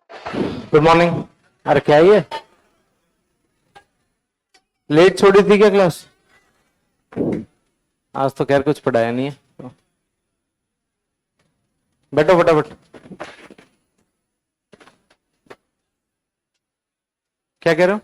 Good morning. अरे क्या ये लेट छोड़ी थी क्या क्लास? आज तो खैर कुछ पढ़ाया नहीं है। बैठो फटाफट। क्या कह रहे हो?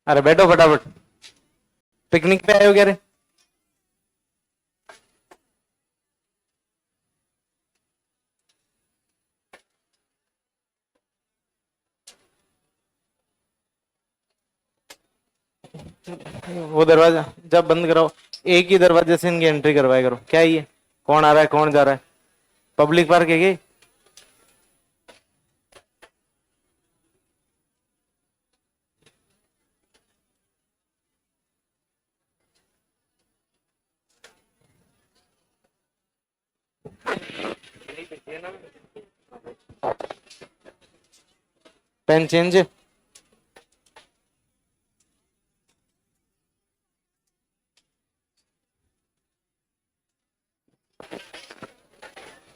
अरे बैठो फटाफट। पिकनिक पे आए हो क्या रे? वो दरवाजा जब बंद कराओ, एक ही दरवाजे से इनकी एंट्री करवाया करो। क्या ये कौन आ रहा है कौन जा रहा है? पब्लिक पार्क है क्या? Pen change.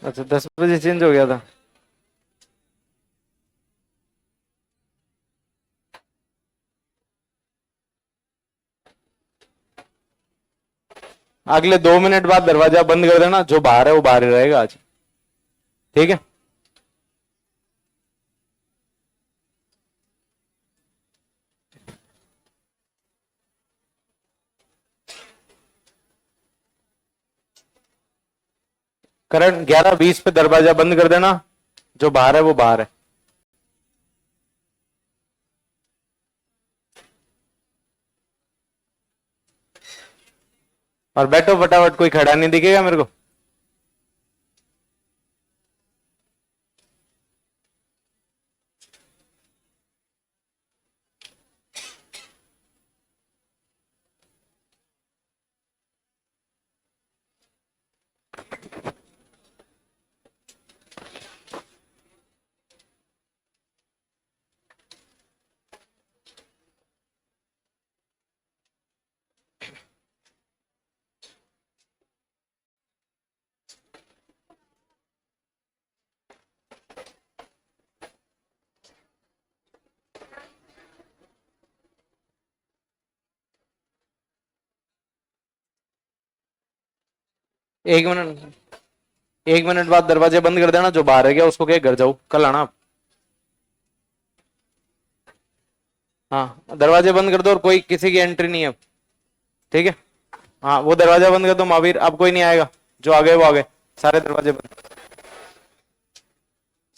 अच्छा 10 बजे चेंज हो गया था। अगले 2 मिनट बाद दरवाजा बंद कर देना। जो बाहर है वो बाहर ही रहेगा आज। ठीक है। करंट 11:20 पे दरवाजा बंद कर देना। जो बाहर है वो बाहर है। और बैठो फटाफट। कोई खड़ा नहीं दिखेगा मेरे को। एक मिनट। 1 मिनट बाद दरवाजे बंद कर देना। जो बाहर है गया उसको क्या घर जाओ, कल आना आप। हाँ दरवाजे बंद कर दो और कोई किसी की एंट्री नहीं है अब। ठीक है। हाँ वो दरवाजा बंद कर दो महावीर। अब कोई नहीं आएगा। जो आ गए वो आ गए। सारे दरवाजे बंद।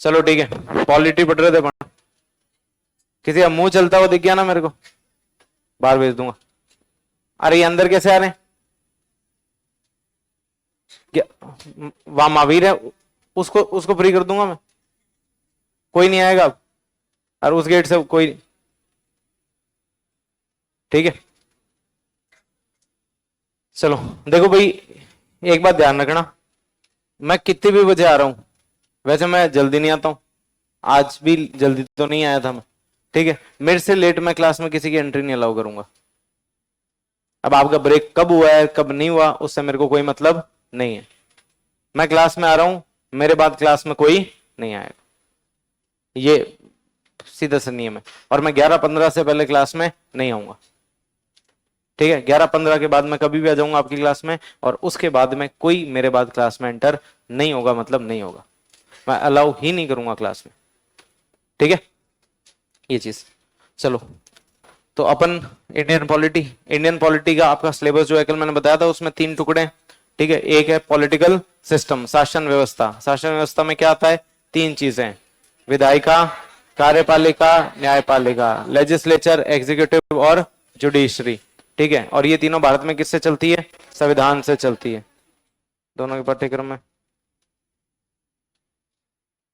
चलो ठीक है। पॉलिटी पढ़ रहे थे अपन। किसी का मुंह चलता हुआ दिख गया ना मेरे को, बाहर भेज दूंगा। अरे ये अंदर कैसे आ रहे हैं? क्या वहां महावीर है? उसको उसको फ्री कर दूंगा मैं। कोई नहीं आएगा अब। और उस गेट से कोई। ठीक है। चलो देखो भाई, एक बात ध्यान रखना। मैं कितने भी बजे आ रहा हूं, वैसे मैं जल्दी नहीं आता हूं। आज भी जल्दी तो नहीं आया था मैं। ठीक है। मेरे से लेट मैं क्लास में किसी की एंट्री नहीं अलाउ करूंगा। अब आपका ब्रेक कब हुआ है कब नहीं हुआ उससे मेरे को कोई मतलब नहीं है। मैं क्लास में आ रहा हूं, मेरे बाद क्लास में कोई नहीं आएगा। ये सीधा सा नियम है। और मैं 11:15 से पहले क्लास में नहीं आऊंगा। ठीक है। 11:15 के बाद मैं कभी भी आ जाऊंगा आपकी क्लास में, और उसके बाद में कोई मेरे बाद क्लास में एंटर नहीं होगा, मतलब नहीं होगा। मैं अलाउ ही नहीं करूंगा क्लास में। ठीक है ये चीज। चलो तो अपन इंडियन पॉलिटी का आपका सिलेबस जो है कल मैंने बताया था, उसमें 3 टुकड़े हैं। ठीक है। एक है पॉलिटिकल सिस्टम, शासन व्यवस्था। शासन व्यवस्था में क्या आता है? 3 चीजें: विधायिका, कार्यपालिका, न्यायपालिका, लेजिस्लेचर, एग्जीक्यूटिव और जुडिशरी। ठीक है। और ये तीनों भारत में किससे चलती है? संविधान से चलती है। दोनों के पाठ्यक्रम में,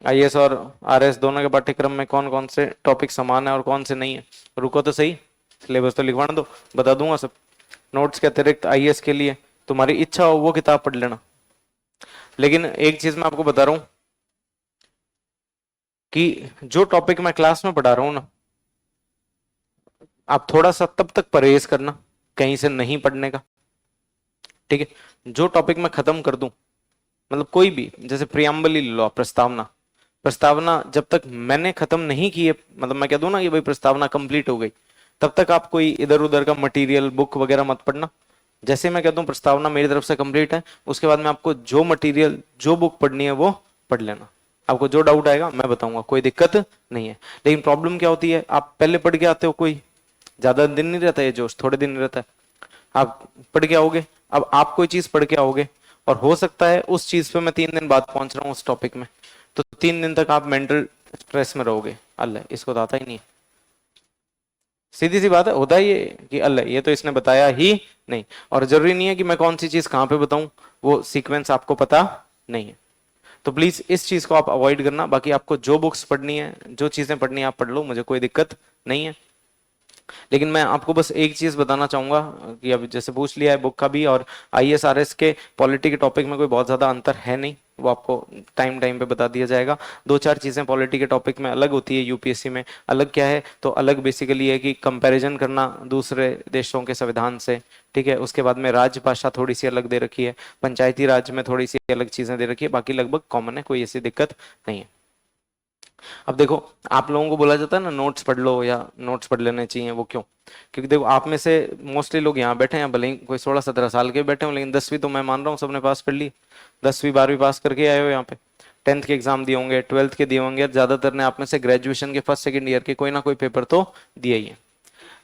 आईएएस और आरएस दोनों के पाठ्यक्रम में कौन कौन से टॉपिक समान है और कौन से नहीं है? रुको तो सही, सिलेबस तो लिखवाना दो, बता दूंगा सब। नोट्स के अतिरिक्त आईएएस के लिए तुम्हारी इच्छा हो वो किताब पढ़ लेना। लेकिन एक चीज मैं आपको बता रहा हूं कि जो टॉपिक मैं क्लास में पढ़ा रहा हूं ना, आप थोड़ा सा तब तक परहेज करना कहीं से नहीं पढ़ने का, ठीक है। जो टॉपिक मैं खत्म कर दूं, मतलब कोई भी, जैसे प्रियम्बल ही लो, प्रस्तावना, प्रस्तावना जब तक मैंने खत्म नहीं की है, मतलब मैं कह दूं ना कि भाई प्रस्तावना कंप्लीट हो गई, तब तक आप कोई इधर उधर का मटेरियल बुक वगैरह मत पढ़ना। जैसे मैं कहता हूँ प्रस्तावना मेरी तरफ से कंप्लीट है, उसके बाद में आपको जो मटेरियल जो बुक पढ़नी है वो पढ़ लेना। आपको जो डाउट आएगा मैं बताऊंगा, कोई दिक्कत नहीं है। लेकिन प्रॉब्लम क्या होती है, आप पहले पढ़ के आते हो, कोई ज्यादा दिन नहीं रहता है जोश, थोड़े दिन रहता है। आप पढ़ के आओगे, अब आप कोई चीज पढ़ के आओगे और हो सकता है उस चीज पे मैं 3 दिन बाद पहुंच रहा हूँ उस टॉपिक में, तो 3 दिन तक आप मेंटल स्ट्रेस में रहोगे, अल्लाह इसको तो आता ही नहीं है। सीधी सी बात है, होता ही है कि अल्लाह ये तो इसने बताया ही नहीं। और जरूरी नहीं है कि मैं कौन सी चीज कहां पे बताऊं, वो सीक्वेंस आपको पता नहीं है। तो प्लीज इस चीज को आप अवॉइड करना। बाकी आपको जो बुक्स पढ़नी है, जो चीजें पढ़नी है आप पढ़ लो, मुझे कोई दिक्कत नहीं है। लेकिन मैं आपको बस एक चीज बताना चाहूंगा कि अब जैसे पूछ लिया है बुक का भी, और ISRS के पॉलिटी के टॉपिक में कोई बहुत ज्यादा अंतर है नहीं, वो आपको टाइम टाइम पे बता दिया जाएगा। 2-4 चीजें पॉलिटी के टॉपिक में अलग होती है, यूपीएससी में अलग। क्या है तो अलग बेसिकली है कि कंपैरिजन करना दूसरे देशों के संविधान से, ठीक है। उसके बाद में राजभाषा थोड़ी सी अलग दे रखी है, पंचायती राज में थोड़ी सी अलग चीजें दे रखी है, बाकी लगभग कॉमन है, कोई ऐसी दिक्कत नहीं है। अब देखो, आप लोगों को बोला जाता है ना नोट्स पढ़ लो या नोट्स पढ़ लेने चाहिए, वो क्यों? क्योंकि देखो आप में से मोस्टली लोग यहाँ बैठे हैं, भले ही कोई 16-17 साल के बैठे हो, लेकिन 10वीं तो मैं मान रहा हूँ सबने पास कर ली। 10वीं 12वीं पास करके आए हो यहाँ पे, 10th के एग्जाम दिए होंगे, 12th के दिए होंगे, ज्यादातर ने आप में से ग्रेजुएशन के फर्स्ट सेकेंड ईयर के कोई ना कोई पेपर तो दिए ही है।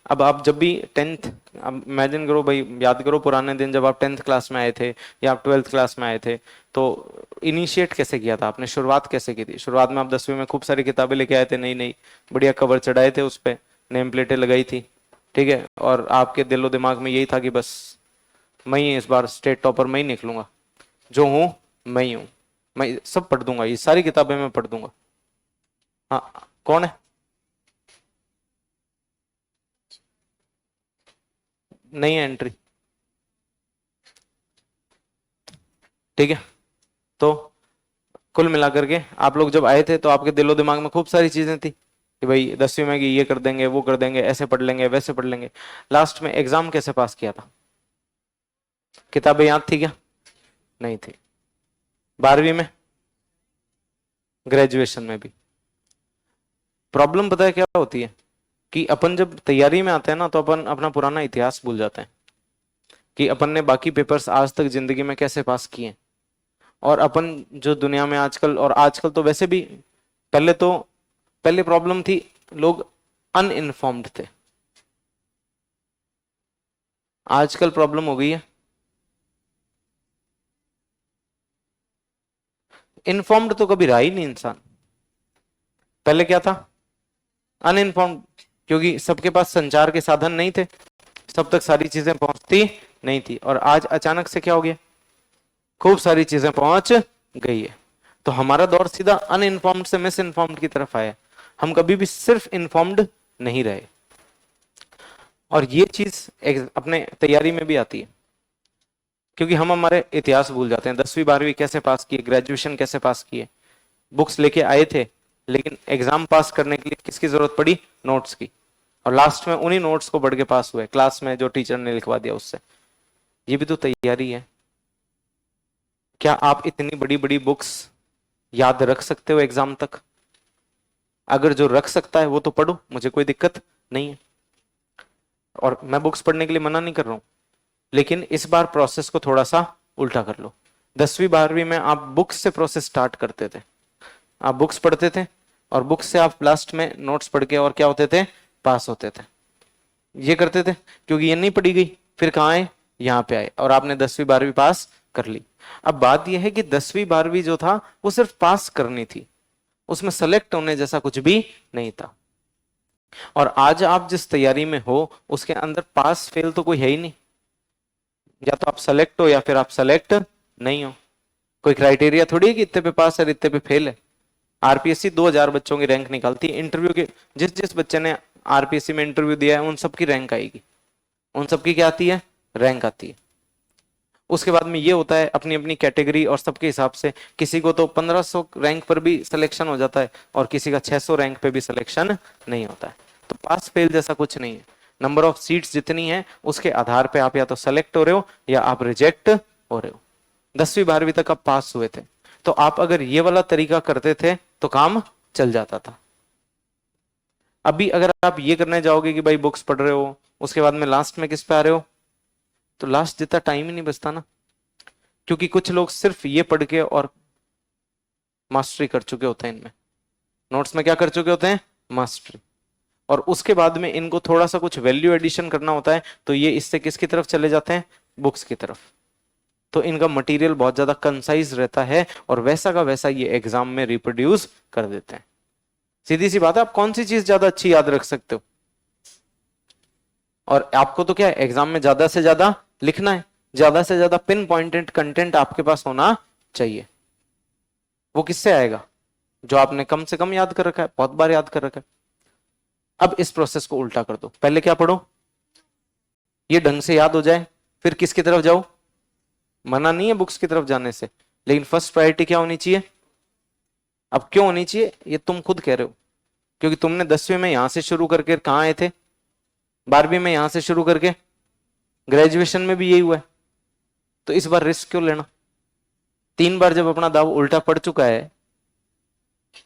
अब आप जब भी 10th, अब इमेजिन करो भाई, याद करो पुराने दिन जब आप 10th क्लास में आए थे या आप 12th क्लास में आए थे, तो इनिशिएट कैसे किया था आपने, शुरुआत कैसे की थी? शुरुआत में आप 10वीं में खूब सारी किताबें लेके आए थे, नई नई बढ़िया कवर चढ़ाए थे, उस पे नेम प्लेटें लगाई थी, ठीक है। और आपके दिलो दिमाग में यही था कि बस मैं ही इस बार स्टेट टॉपर मैं ही निकलूंगा, जो हूं मैं ही हूं, मैं सब पढ़ दूंगा, ये सारी किताबें मैं पढ़ दूंगा। हाँ, कौन है? नहीं है एंट्री, ठीक है। तो कुल मिलाकर के आप लोग जब आए थे तो आपके दिलो दिमाग में खूब सारी चीजें थी कि भाई 10वीं में कि ये कर देंगे, वो कर देंगे, ऐसे पढ़ लेंगे, वैसे पढ़ लेंगे। लास्ट में एग्जाम कैसे पास किया था? किताबें याद थी क्या? नहीं थी। 12वीं में, ग्रेजुएशन में भी प्रॉब्लम पता है क्या होती है कि अपन जब तैयारी में आते हैं ना, तो अपन अपना पुराना इतिहास भूल जाते हैं कि अपन ने बाकी पेपर्स आज तक जिंदगी में कैसे पास किए। और अपन जो दुनिया में आजकल, और आजकल तो वैसे भी, पहले तो, पहले प्रॉब्लम थी लोग अनइन्फॉर्म्ड थे, आजकल प्रॉब्लम हो गई है इन्फॉर्म्ड। तो कभी रहा ही नहीं इंसान, पहले क्या था? अनइन्फॉर्म्ड, क्योंकि सबके पास संचार के साधन नहीं थे, सब तक सारी चीजें पहुंचती नहीं थी। और आज अचानक से क्या हो गया, खूब सारी चीजें पहुंच गई है। तो हमारा दौर सीधा अनइन्फॉर्म्ड से मिस इन्फॉर्म्ड की तरफ आया, हम कभी भी सिर्फ इन्फॉर्म्ड नहीं रहे। और ये चीज अपने तैयारी में भी आती है, क्योंकि हम हमारे इतिहास भूल जाते हैं, 10वीं 12वीं कैसे पास किए, ग्रेजुएशन कैसे पास किए, बुक्स लेके आए थे, लेकिन एग्जाम पास करने के लिए किसकी जरूरत पड़ी? नोट्स की। और लास्ट में उन्हीं नोट्स को पढ़ के पास हुए, क्लास में जो टीचर ने लिखवा दिया उससे। ये भी तो तैयारी है। क्या आप इतनी बड़ी बड़ी बुक्स याद रख सकते हो एग्जाम तक? अगर जो रख सकता है वो तो पढ़ो, मुझे कोई दिक्कत नहीं है, और मैं बुक्स पढ़ने के लिए मना नहीं कर रहा हूं, लेकिन इस बार प्रोसेस को थोड़ा सा उल्टा कर लो। 10वीं 12वीं में आप बुक्स से प्रोसेस स्टार्ट करते थे, आप बुक्स पढ़ते थे, और बुक्स से आप लास्ट में नोट्स पढ़ के और क्या होते थे? पास होते थे। ये करते थे, क्योंकि ये नहीं पढ़ी गई, फिर कहाँ आए? यहाँ पे आए, और आपने 10वीं 12वीं पास कर ली। अब बात यह है कि 10वीं 12वीं जो था वो सिर्फ पास करनी थी, उसमें सेलेक्ट होने जैसा कुछ भी नहीं था। और आज आप जिस तैयारी में हो उसके अंदर पास फेल तो कोई है ही नहीं, या तो आप सेलेक्ट हो या फिर आप सेलेक्ट नहीं हो। कोई क्राइटेरिया थोड़ी है कि इतने पे पास है इतने पे फेल है। आरपीएससी 2000 बच्चों की रैंक निकालती है, इंटरव्यू के जिस जिस बच्चे ने आरपीएससी में इंटरव्यू दिया है उन सबकी रैंक आएगी, उन सबकी क्या आती है? रैंक आती है। उसके बाद में ये होता है अपनी अपनी कैटेगरी और सबके हिसाब से, किसी को तो 1500 रैंक पर भी सिलेक्शन हो जाता है और किसी का 600 रैंक पे भी सिलेक्शन नहीं होता है। तो पास फेल जैसा कुछ नहीं है, नंबर ऑफ सीट्स जितनी है उसके आधार पे आप या तो सेलेक्ट हो रहे हो या आप रिजेक्ट हो रहे हो। 10वीं 12वीं तक आप पास हुए थे, तो आप अगर ये वाला तरीका करते थे तो काम चल जाता था। अभी अगर आप ये करने जाओगे कि भाई बुक्स पढ़ रहे हो, उसके बाद में लास्ट में किस पे आ रहे हो, तो लास्ट जितना टाइम ही नहीं बचता ना, क्योंकि कुछ लोग सिर्फ ये पढ़ के और मास्टरी कर चुके होते हैं, इनमें नोट्स में क्या कर चुके होते हैं, मास्टरी, और उसके बाद में इनको थोड़ा सा कुछ वैल्यू एडिशन करना होता है, तो ये इससे किसकी तरफ चले जाते हैं, बुक्स की तरफ। तो इनका मटेरियल बहुत ज्यादा कंसाइज रहता है और वैसा का वैसा ये एग्जाम में रिप्रोड्यूस कर देते हैं। सीधी सी बात है, आप कौन सी चीज ज्यादा अच्छी याद रख सकते हो, और आपको तो क्या है, एग्जाम में ज्यादा से ज्यादा लिखना है, ज्यादा से ज्यादा पिन पॉइंटेड कंटेंट आपके पास होना चाहिए। वो किससे आएगा, जो आपने कम से कम याद कर रखा है, बहुत बार याद कर रखा है। अब इस प्रोसेस को उल्टा कर दो, पहले क्या पढ़ो, ये ढंग से याद हो जाए, फिर किसकी तरफ जाओ, मना नहीं है बुक्स की तरफ जाने से, लेकिन फर्स्ट प्रायोरिटी क्या होनी चाहिए। अब क्यों होनी चाहिए, ये तुम खुद कह रहे हो, क्योंकि तुमने 10वीं में यहां से शुरू करके कहां आए थे, 12वीं में यहां से शुरू करके ग्रेजुएशन में भी यही हुआ है, तो इस बार रिस्क क्यों लेना। 3 बार जब अपना दाव उल्टा पड़ चुका है,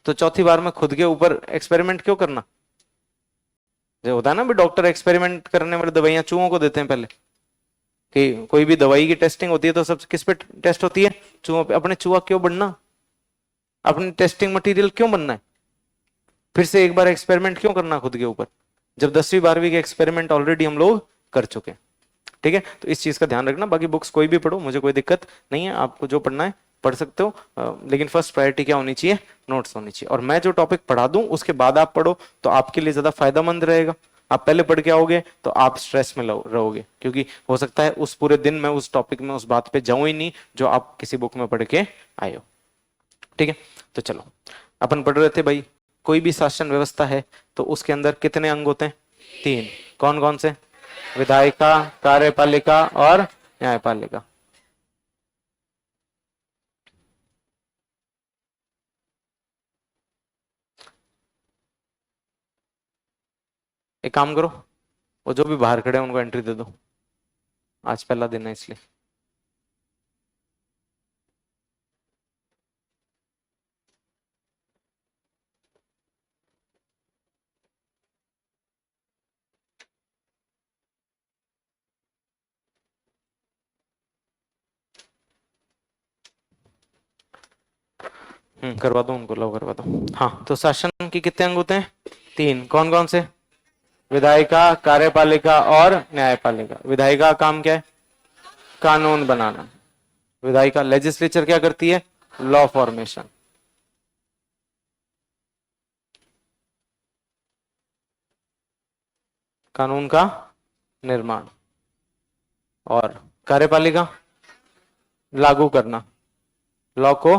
तो चौथी बार में खुद के ऊपर एक्सपेरिमेंट क्यों करना। जो होता है ना भी, डॉक्टर एक्सपेरिमेंट करने वाली दवाइयां चूहों को देते हैं पहले, कि कोई भी दवाई की टेस्टिंग होती है तो सब किस पे टेस्ट होती है, चूहों पे। अपने चूहा क्यों बनना, अपनी टेस्टिंग मटेरियल क्यों बनना है, फिर से एक बार एक्सपेरिमेंट क्यों करना खुद के ऊपर, जब 10वीं 12वीं के एक्सपेरिमेंट ऑलरेडी हम लोग कर चुके हैं। ठीक है, तो इस चीज का ध्यान रखना। बाकी बुक्स कोई भी पढ़ो, मुझे कोई दिक्कत नहीं है, आपको जो पढ़ना है पढ़ सकते हो, लेकिन फर्स्ट प्रायोरिटी क्या होनी चाहिए, नोट्स होनी चाहिए। और मैं जो टॉपिक पढ़ा दूं उसके बाद आप पढ़ो तो आपके लिए ज्यादा फायदेमंद रहेगा। आप पहले पढ़ के आओगे तो आप स्ट्रेस में रहोगे, क्योंकि हो सकता है उस पूरे दिन में उस टॉपिक में उस बात पे जाऊं ही नहीं जो आप किसी बुक में पढ़ के आए हो। ठीक है, तो चलो अपन पढ़ रहे थे भाई, कोई भी शासन व्यवस्था है तो उसके अंदर कितने अंग होते हैं, 3। कौन कौन से, विधायिका, कार्यपालिका और न्यायपालिका। एक काम करो, वो जो भी बाहर खड़े हैं उनको एंट्री दे दो, आज पहला दिन है इसलिए। करवा दो उनको, लो करवा दो। हाँ, तो शासन के कितने अंग होते हैं, 3। कौन कौन से, विधायिका, कार्यपालिका और न्यायपालिका। विधायिका का काम क्या है, कानून बनाना। विधायिका लेजिस्लेचर क्या करती है, लॉ फॉर्मेशन। कानून का निर्माण। और कार्यपालिका लागू करना, लॉ को।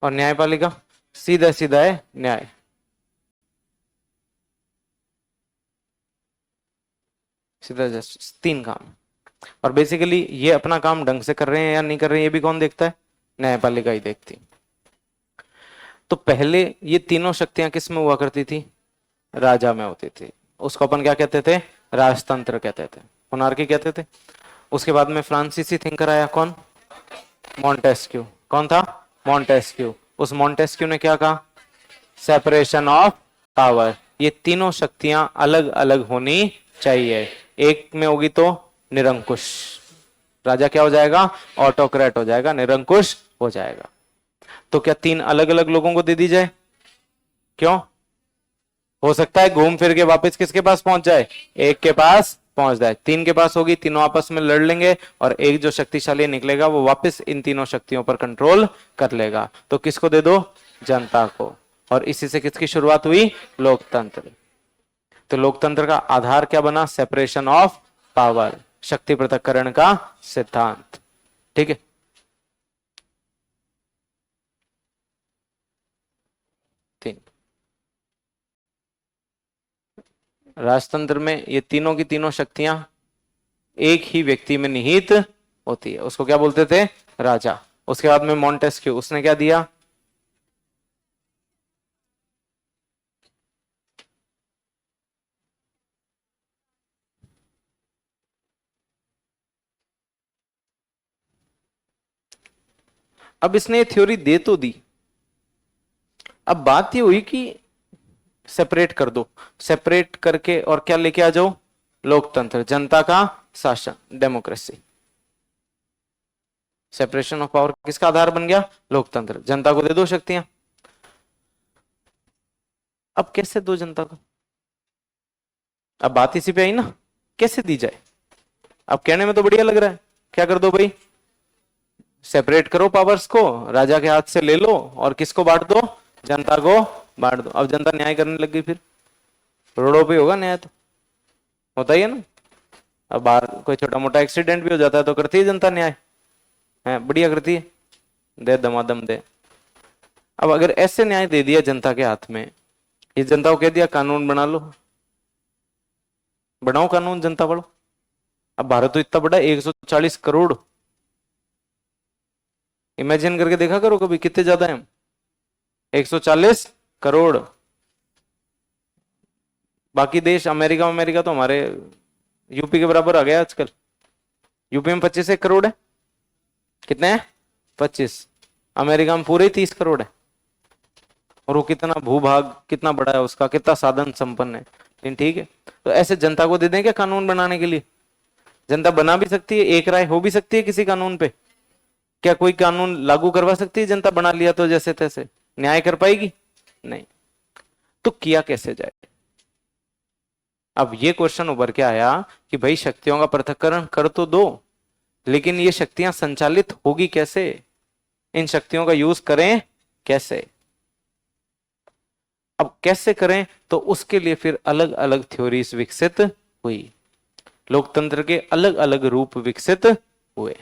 और न्यायपालिका सीधा सीधा है न्याय। सीधा जस्टिस, 3 काम। और बेसिकली ये अपना काम ढंग से कर रहे हैं या नहीं कर रहे हैं ये भी कौन देखता है, न्यायपालिका ही देखती। तो पहले ये तीनों शक्तियां किस में हुआ करती थी, राजा में होती थी। उसको अपन क्या कहते थे, राजतंत्र कहते थे, मोनार्की कहते थे। उसके बाद में फ्रांसीसी थिंकर आया, कौन, मॉन्टेस्क्यू। कौन था, मॉन्टेस्क्यू। उस मॉन्टेस्क्यू ने क्या कहा, सेपरेशन ऑफ पावर। ये तीनों शक्तियां अलग अलग होनी चाहिए, एक में होगी तो निरंकुश, राजा क्या हो जाएगा, ऑटोक्रेट हो जाएगा, निरंकुश हो जाएगा। तो क्या 3 अलग अलग लोगों को दे दी जाए, क्यों, हो सकता है घूम फिर के वापस किसके पास पहुंच जाए, एक के पास पहुंच जाए। 3 के पास होगी, तीनों आपस में लड़ लेंगे और एक जो शक्तिशाली निकलेगा वो वापस इन तीनों शक्तियों पर कंट्रोल कर लेगा। तो किसको दे दो, जनता को। और इसी से किसकी शुरुआत हुई, लोकतंत्र। तो लोकतंत्र का आधार क्या बना, सेपरेशन ऑफ पावर, शक्ति पृथक्करण का सिद्धांत। ठीक है, तीन। राजतंत्र में ये तीनों की तीनों शक्तियां एक ही व्यक्ति में निहित होती है, उसको क्या बोलते थे? राजा। उसके बाद में मॉन्टेस्क्यू, उसने क्या दिया? अब इसने ये थ्योरी दे तो दी, अब बात ये हुई कि सेपरेट कर दो, सेपरेट करके और क्या लेके आ जाओ? लोकतंत्र, जनता का शासन, डेमोक्रेसी। सेपरेशन ऑफ पावर किसका आधार बन गया? लोकतंत्र। जनता को दे दो शक्तियां। अब कैसे दो जनता को? अब बात इसी पे आई ना, कैसे दी जाए? अब कहने में तो बढ़िया लग रहा है, क्या कर दो भाई? सेपरेट करो पावर्स को, राजा के हाथ से ले लो और किसको बांट दो? जनता को बांट दो। अब जनता न्याय करने लग गई, फिर रोडों पे होगा न्याय, तो होता ही है ना। अब बाहर कोई छोटा मोटा एक्सीडेंट भी हो जाता है तो करती है जनता न्याय, है बढ़िया करती है, दे दमादम दे। अब अगर ऐसे न्याय दे दिया जनता के हाथ में, ये जनता को कह दिया कानून बना लो, बनाओ कानून, जनता पढ़ो। अब भारत तो इतना बड़ा 140 करोड़, इमेजिन करके देखा करो कभी, कितने ज्यादा है हम? 140 करोड़। बाकी देश अमेरिका अमेरिका तो हमारे यूपी के बराबर आ गया आजकल। यूपी में 25 करोड़ है, कितने हैं? 25। अमेरिका में पूरे 30 करोड़ है। और वो कितना भूभाग कितना बड़ा है उसका, कितना साधन संपन्न है। लेकिन ठीक है, तो ऐसे जनता को दे दें क्या कानून बनाने के लिए? जनता बना भी सकती है, एक राय हो भी सकती है किसी कानून पे। क्या कोई कानून लागू करवा सकती है जनता बना लिया तो जैसे तैसे? न्याय कर पाएगी? नहीं। तो किया कैसे जाए? अब ये क्वेश्चन उभर के आया कि भाई शक्तियों का पृथक्करण कर तो दो, लेकिन ये शक्तियां संचालित होगी कैसे? इन शक्तियों का यूज करें कैसे? अब कैसे करें, तो उसके लिए फिर अलग अलग थ्योरीज विकसित हुई, लोकतंत्र के अलग अलग रूप विकसित हुए।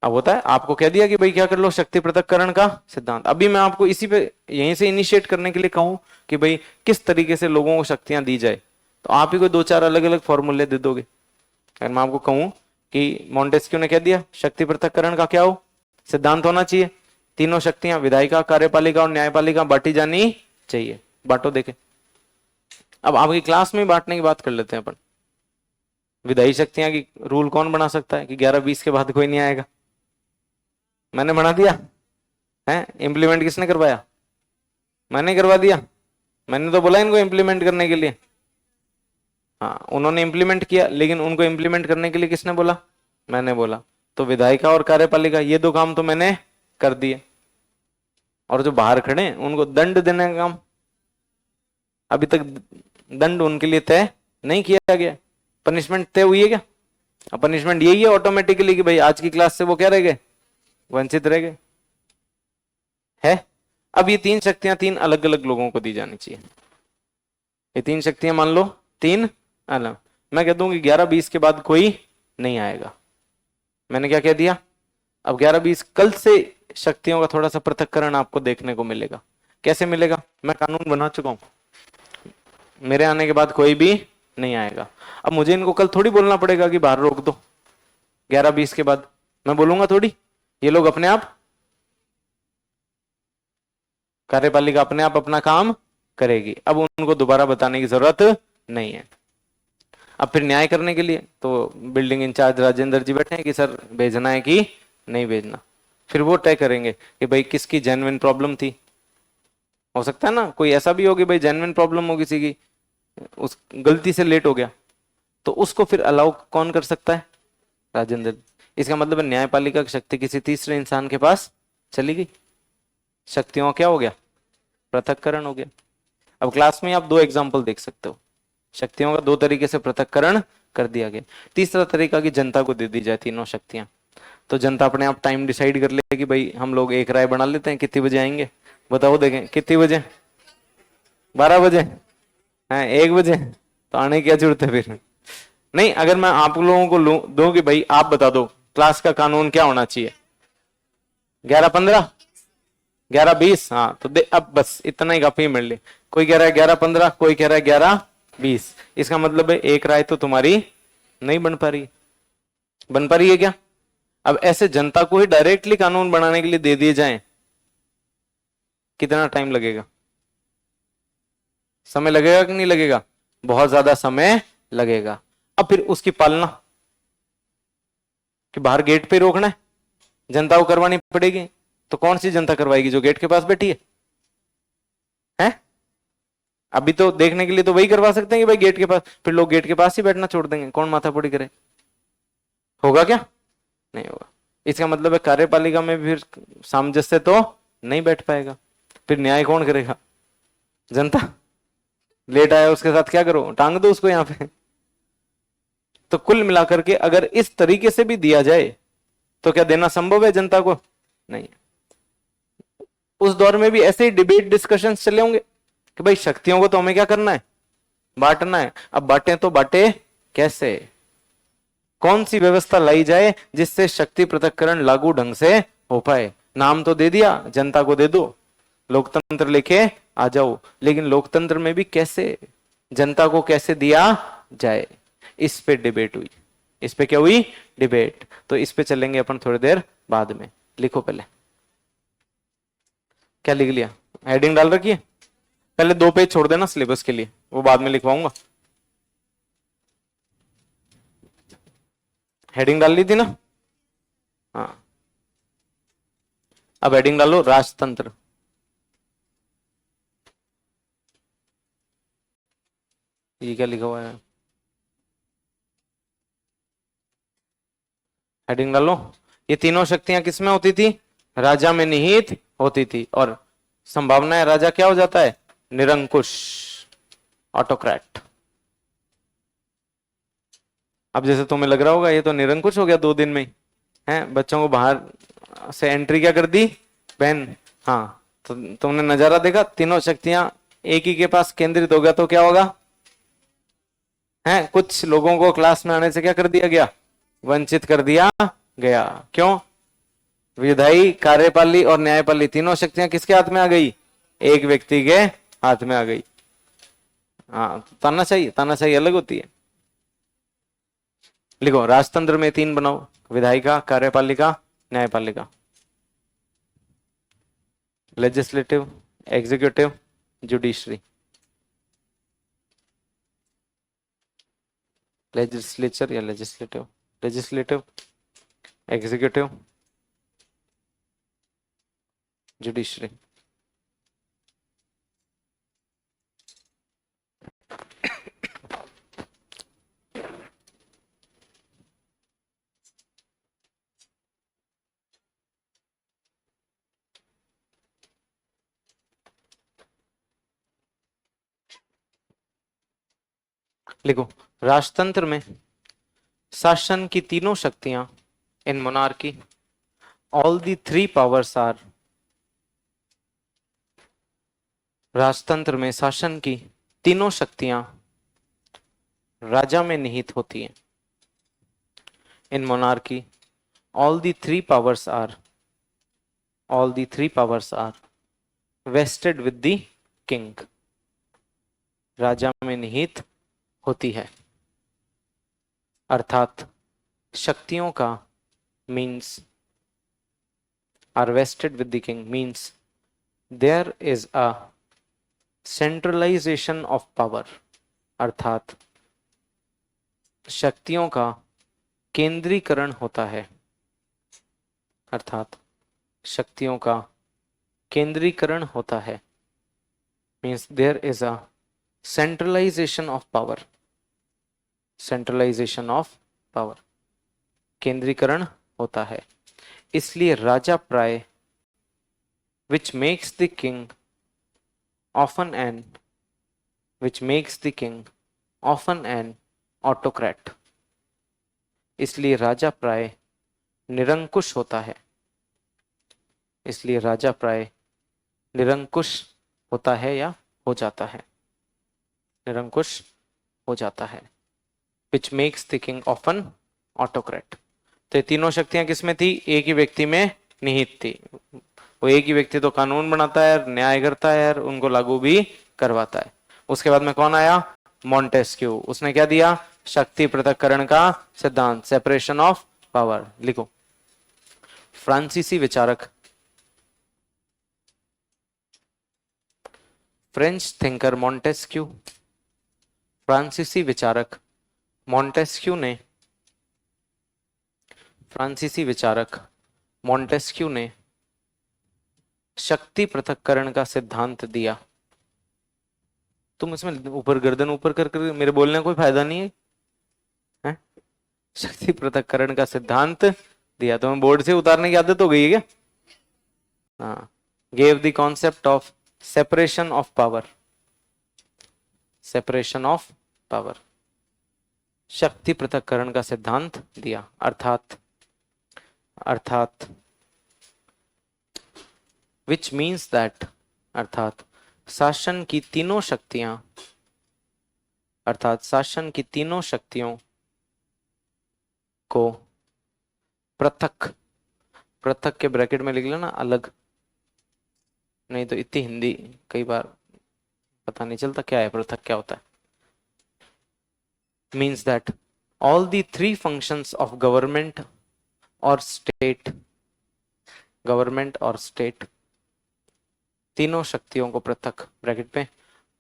अब होता है, आपको कह दिया कि भाई क्या कर लो, शक्ति पृथक्करण का सिद्धांत। अभी मैं आपको इसी पे यहीं से इनिशिएट करने के लिए कहूं कि भाई किस तरीके से लोगों को शक्तियां दी जाए, तो आप ही को दो चार अलग अलग फॉर्मूले दे दोगे। अगर मैं आपको कहूं कि मॉन्टेस्क्यू ने कह दिया शक्ति पृथक्करण का क्या हो सिद्धांत होना चाहिए, तीनों शक्तियां विधायिका, कार्यपालिका और न्यायपालिका बांटी जानी चाहिए, बांटो देखे। अब आपकी क्लास में बांटने की बात कर लेते हैं अपन। विधायी शक्तियां की रूल कौन बना सकता है कि 11-20 के बाद कोई नहीं आएगा? मैंने बना दिया है? इंप्लीमेंट किसने करवाया? मैंने करवा दिया। मैंने तो बोला इनको इंप्लीमेंट करने के लिए। हाँ, उन्होंने इंप्लीमेंट किया, लेकिन उनको इंप्लीमेंट करने के लिए किसने बोला? मैंने बोला। तो विधायिका और कार्यपालिका ये दो काम तो मैंने कर दिए, और जो बाहर खड़े हैं उनको दंड देने का काम अभी तक दंड उनके लिए तय नहीं किया गया। पनिशमेंट तय हुई है क्या? अब पनिशमेंट यही है ऑटोमेटिकली कि भाई आज की क्लास से वो क्या रह गए? वंचित रह गए है। अब ये तीन शक्तियां तीन अलग अलग लोगों को दी जानी चाहिए। ये तीन शक्तियां मान लो तीन अलग, मैं कह दूंगी 11-20 के बाद कोई नहीं आएगा। मैंने क्या कह दिया? अब 11-20 कल से शक्तियों का थोड़ा सा पृथक्करण आपको देखने को मिलेगा। कैसे मिलेगा? मैं कानून बना चुका हूं, मेरे आने के बाद कोई भी नहीं आएगा। अब मुझे इनको कल थोड़ी बोलना पड़ेगा कि बाहर रोक दो 11-20 के बाद, मैं बोलूंगा थोड़ी, ये लोग अपने आप, कार्यपालिका अपने आप अपना काम करेगी। अब उनको दोबारा बताने की जरूरत नहीं है। अब फिर न्याय करने के लिए तो बिल्डिंग इंचार्ज राजेंद्र जी बैठे हैं कि सर भेजना है कि नहीं भेजना। फिर वो तय करेंगे कि भाई किसकी जेन्युइन प्रॉब्लम थी। हो सकता है ना कोई ऐसा भी हो कि भाई जेन्युइन प्रॉब्लम हो किसी की, उस गलती से लेट हो गया, तो उसको फिर अलाउ कौन कर सकता है? राजेंद्र। इसका मतलब है न्यायपालिका की शक्ति किसी तीसरे इंसान के पास चली गई, शक्तियों क्या हो गया? पृथक्करण हो गया। अब क्लास में आप दो एग्जाम्पल देख सकते हो, शक्तियों का दो तरीके से पृथक्करण कर दिया गया। तीसरा तरीका कि जनता को दे दी जाए तीनों शक्तियां, तो जनता अपने आप टाइम डिसाइड कर ले कि भाई हम लोग एक राय बना लेते हैं, कितने बजे आएंगे बताओ, देखें कितने बजे? 12 बजे है, 1 बजे, तो आने की क्या जरूरत है फिर? नहीं, अगर मैं आप लोगों को दूं कि भाई आप बता दो क्लास का कानून क्या होना चाहिए, 11-15, 11-20, हाँ तो अब बस इतना ही काफी मिल ले। कोई कह रहा है 11-15, कोई कह रहा है 11 20। इसका मतलब है एक राय तो तुम्हारी नहीं बन पा रही। बन पा रही है क्या? अब ऐसे जनता को ही डायरेक्टली कानून बनाने के लिए दे दिए जाएं, कितना टाइम लगेगा? समय लगेगा कि नहीं लगेगा? बहुत ज्यादा समय लगेगा। अब फिर उसकी पालना, कि बाहर गेट पे रोकना है, जनता को करवानी पड़ेगी। तो कौन सी जनता करवाएगी? जो गेट के पास बैठी है? हैं? अभी तो देखने के लिए तो वही करवा सकते हैं कि भाई गेट के पास, फिर लोग गेट के पास ही बैठना छोड़ देंगे, कौन माथापड़ी करे? होगा क्या? नहीं होगा। इसका मतलब है कार्यपालिका में भी फिर सामंजस्य तो नहीं बैठ पाएगा। फिर न्याय कौन करेगा? जनता। लेट आया उसके साथ क्या करो? टांग दो उसको यहां पे। तो कुल मिलाकर के अगर इस तरीके से भी दिया जाए तो क्या देना संभव है जनता को? नहीं। उस दौर में भी ऐसे ही डिबेट डिस्कशंस चले होंगे कि भाई शक्तियों को तो हमें क्या करना है? बांटना है। अब बांटे तो बांटे कैसे? कौन सी व्यवस्था लाई जाए जिससे शक्ति पृथक्करण लागू ढंग से हो पाए? नाम तो दे दिया, जनता को दे दो, लोकतंत्र लेके आ जाओ, लेकिन लोकतंत्र में भी कैसे, जनता को कैसे दिया जाए, इस पे डिबेट हुई। इस पे क्या हुई? डिबेट। तो इस पे चलेंगे अपन थोड़ी देर बाद में। लिखो पहले, क्या लिख लिया? हेडिंग डाल रखी है? पहले 2 पेज छोड़ देना सिलेबस के लिए, वो बाद में लिखवाऊंगा। हेडिंग डाल ली थी ना? हाँ। अब हेडिंग डालो राजतंत्र। ये क्या लिखा हुआ है? हेडिंग डालो। ये तीनों शक्तियां किसमें होती थी? राजा में निहित होती थी। और संभावना है राजा क्या हो जाता है? निरंकुश, ऑटोक्रेट। अब जैसे तुम्हें लग रहा होगा ये तो निरंकुश हो गया 2 दिन में ही, है बच्चों को बाहर से एंट्री क्या कर दी? बैन। हाँ, तो तुमने नजारा देखा, तीनों शक्तियां एक ही के पास केंद्रित हो गया तो क्या होगा? है कुछ लोगों को क्लास में आने से क्या कर दिया गया? वंचित कर दिया गया। क्यों? विधायी, कार्यपाली और न्यायपाली तीनों शक्तियां किसके हाथ में आ गई? एक व्यक्ति के हाथ में आ गई। हाँ, तानाशाही अलग होती है। लिखो, राजतंत्र में 3 बनाओ, विधायिका, कार्यपालिका, न्यायपालिका। Legislative, executive, judiciary. लेजिस्लेचर या लेजिस्लेटिव, लेजिस्लेटिव, एग्जीक्यूटिव, जुडिशरी। लिखो, राजतंत्र में शासन की तीनों शक्तियां, in monarchy all the 3 powers are. राजतंत्र में शासन की तीनों शक्तियां राजा में निहित होती हैं। In monarchy all the 3 powers are vested with the king। राजा में निहित होती है, अर्थात शक्तियों का means are vested with the king means there is a centralization of power। अर्थात शक्तियों का केंद्रीकरण होता है, अर्थात शक्तियों का केंद्रीकरण होता है। Means there is a centralization of power. Centralization of power, केंद्रीकरण होता है। इसलिए राजा प्राय which makes the king often an autocrat। इसलिए राजा प्राय निरंकुश होता है। इसलिए राजा प्राय निरंकुश होता है या हो जाता है, निरंकुश हो जाता है। Which makes the king often autocrat। तो तीनों शक्तियां किसमें थी? एक ही व्यक्ति में निहित थी। वो एक ही व्यक्ति तो कानून बनाता है, न्याय करता है और उनको लागू भी करवाता है। उसके बाद में कौन आया? मॉन्टेस्क्यू, उसने क्या दिया? शक्ति पृथक्करण का सिद्धांत, सेपरेशन ऑफ पावर। लिखो, फ्रांसीसी विचारक, फ्रेंच थिंकर मॉन्टेस्क्यू, फ्रांसीसी विचारक मॉन्टेस्क्यू ने, फ्रांसीसी विचारक मॉन्टेस्क्यू ने शक्ति पृथक्करण का सिद्धांत दिया। तुम इसमें ऊपर गर्दन ऊपर कर मेरे बोलने का कोई फायदा नहीं है, है? शक्ति पृथक्करण का सिद्धांत दिया। तुम्हें बोर्ड से उतारने की आदत हो गई है क्या? हाँ, gave the concept of separation of power, separation of power, शक्ति पृथक्करण का सिद्धांत दिया। अर्थात विच मीन्स दैट, अर्थात शासन की तीनों शक्तियां, अर्थात शासन की तीनों शक्तियों को पृथक, पृथक के ब्रैकेट में लिख लेना अलग, नहीं तो इतनी हिंदी कई बार पता नहीं चलता क्या है पृथक, क्या होता है। Means that all the three functions of government और स्टेट, गवर्नमेंट और स्टेट, तीनों शक्तियों को पृथक ब्रैकेट पे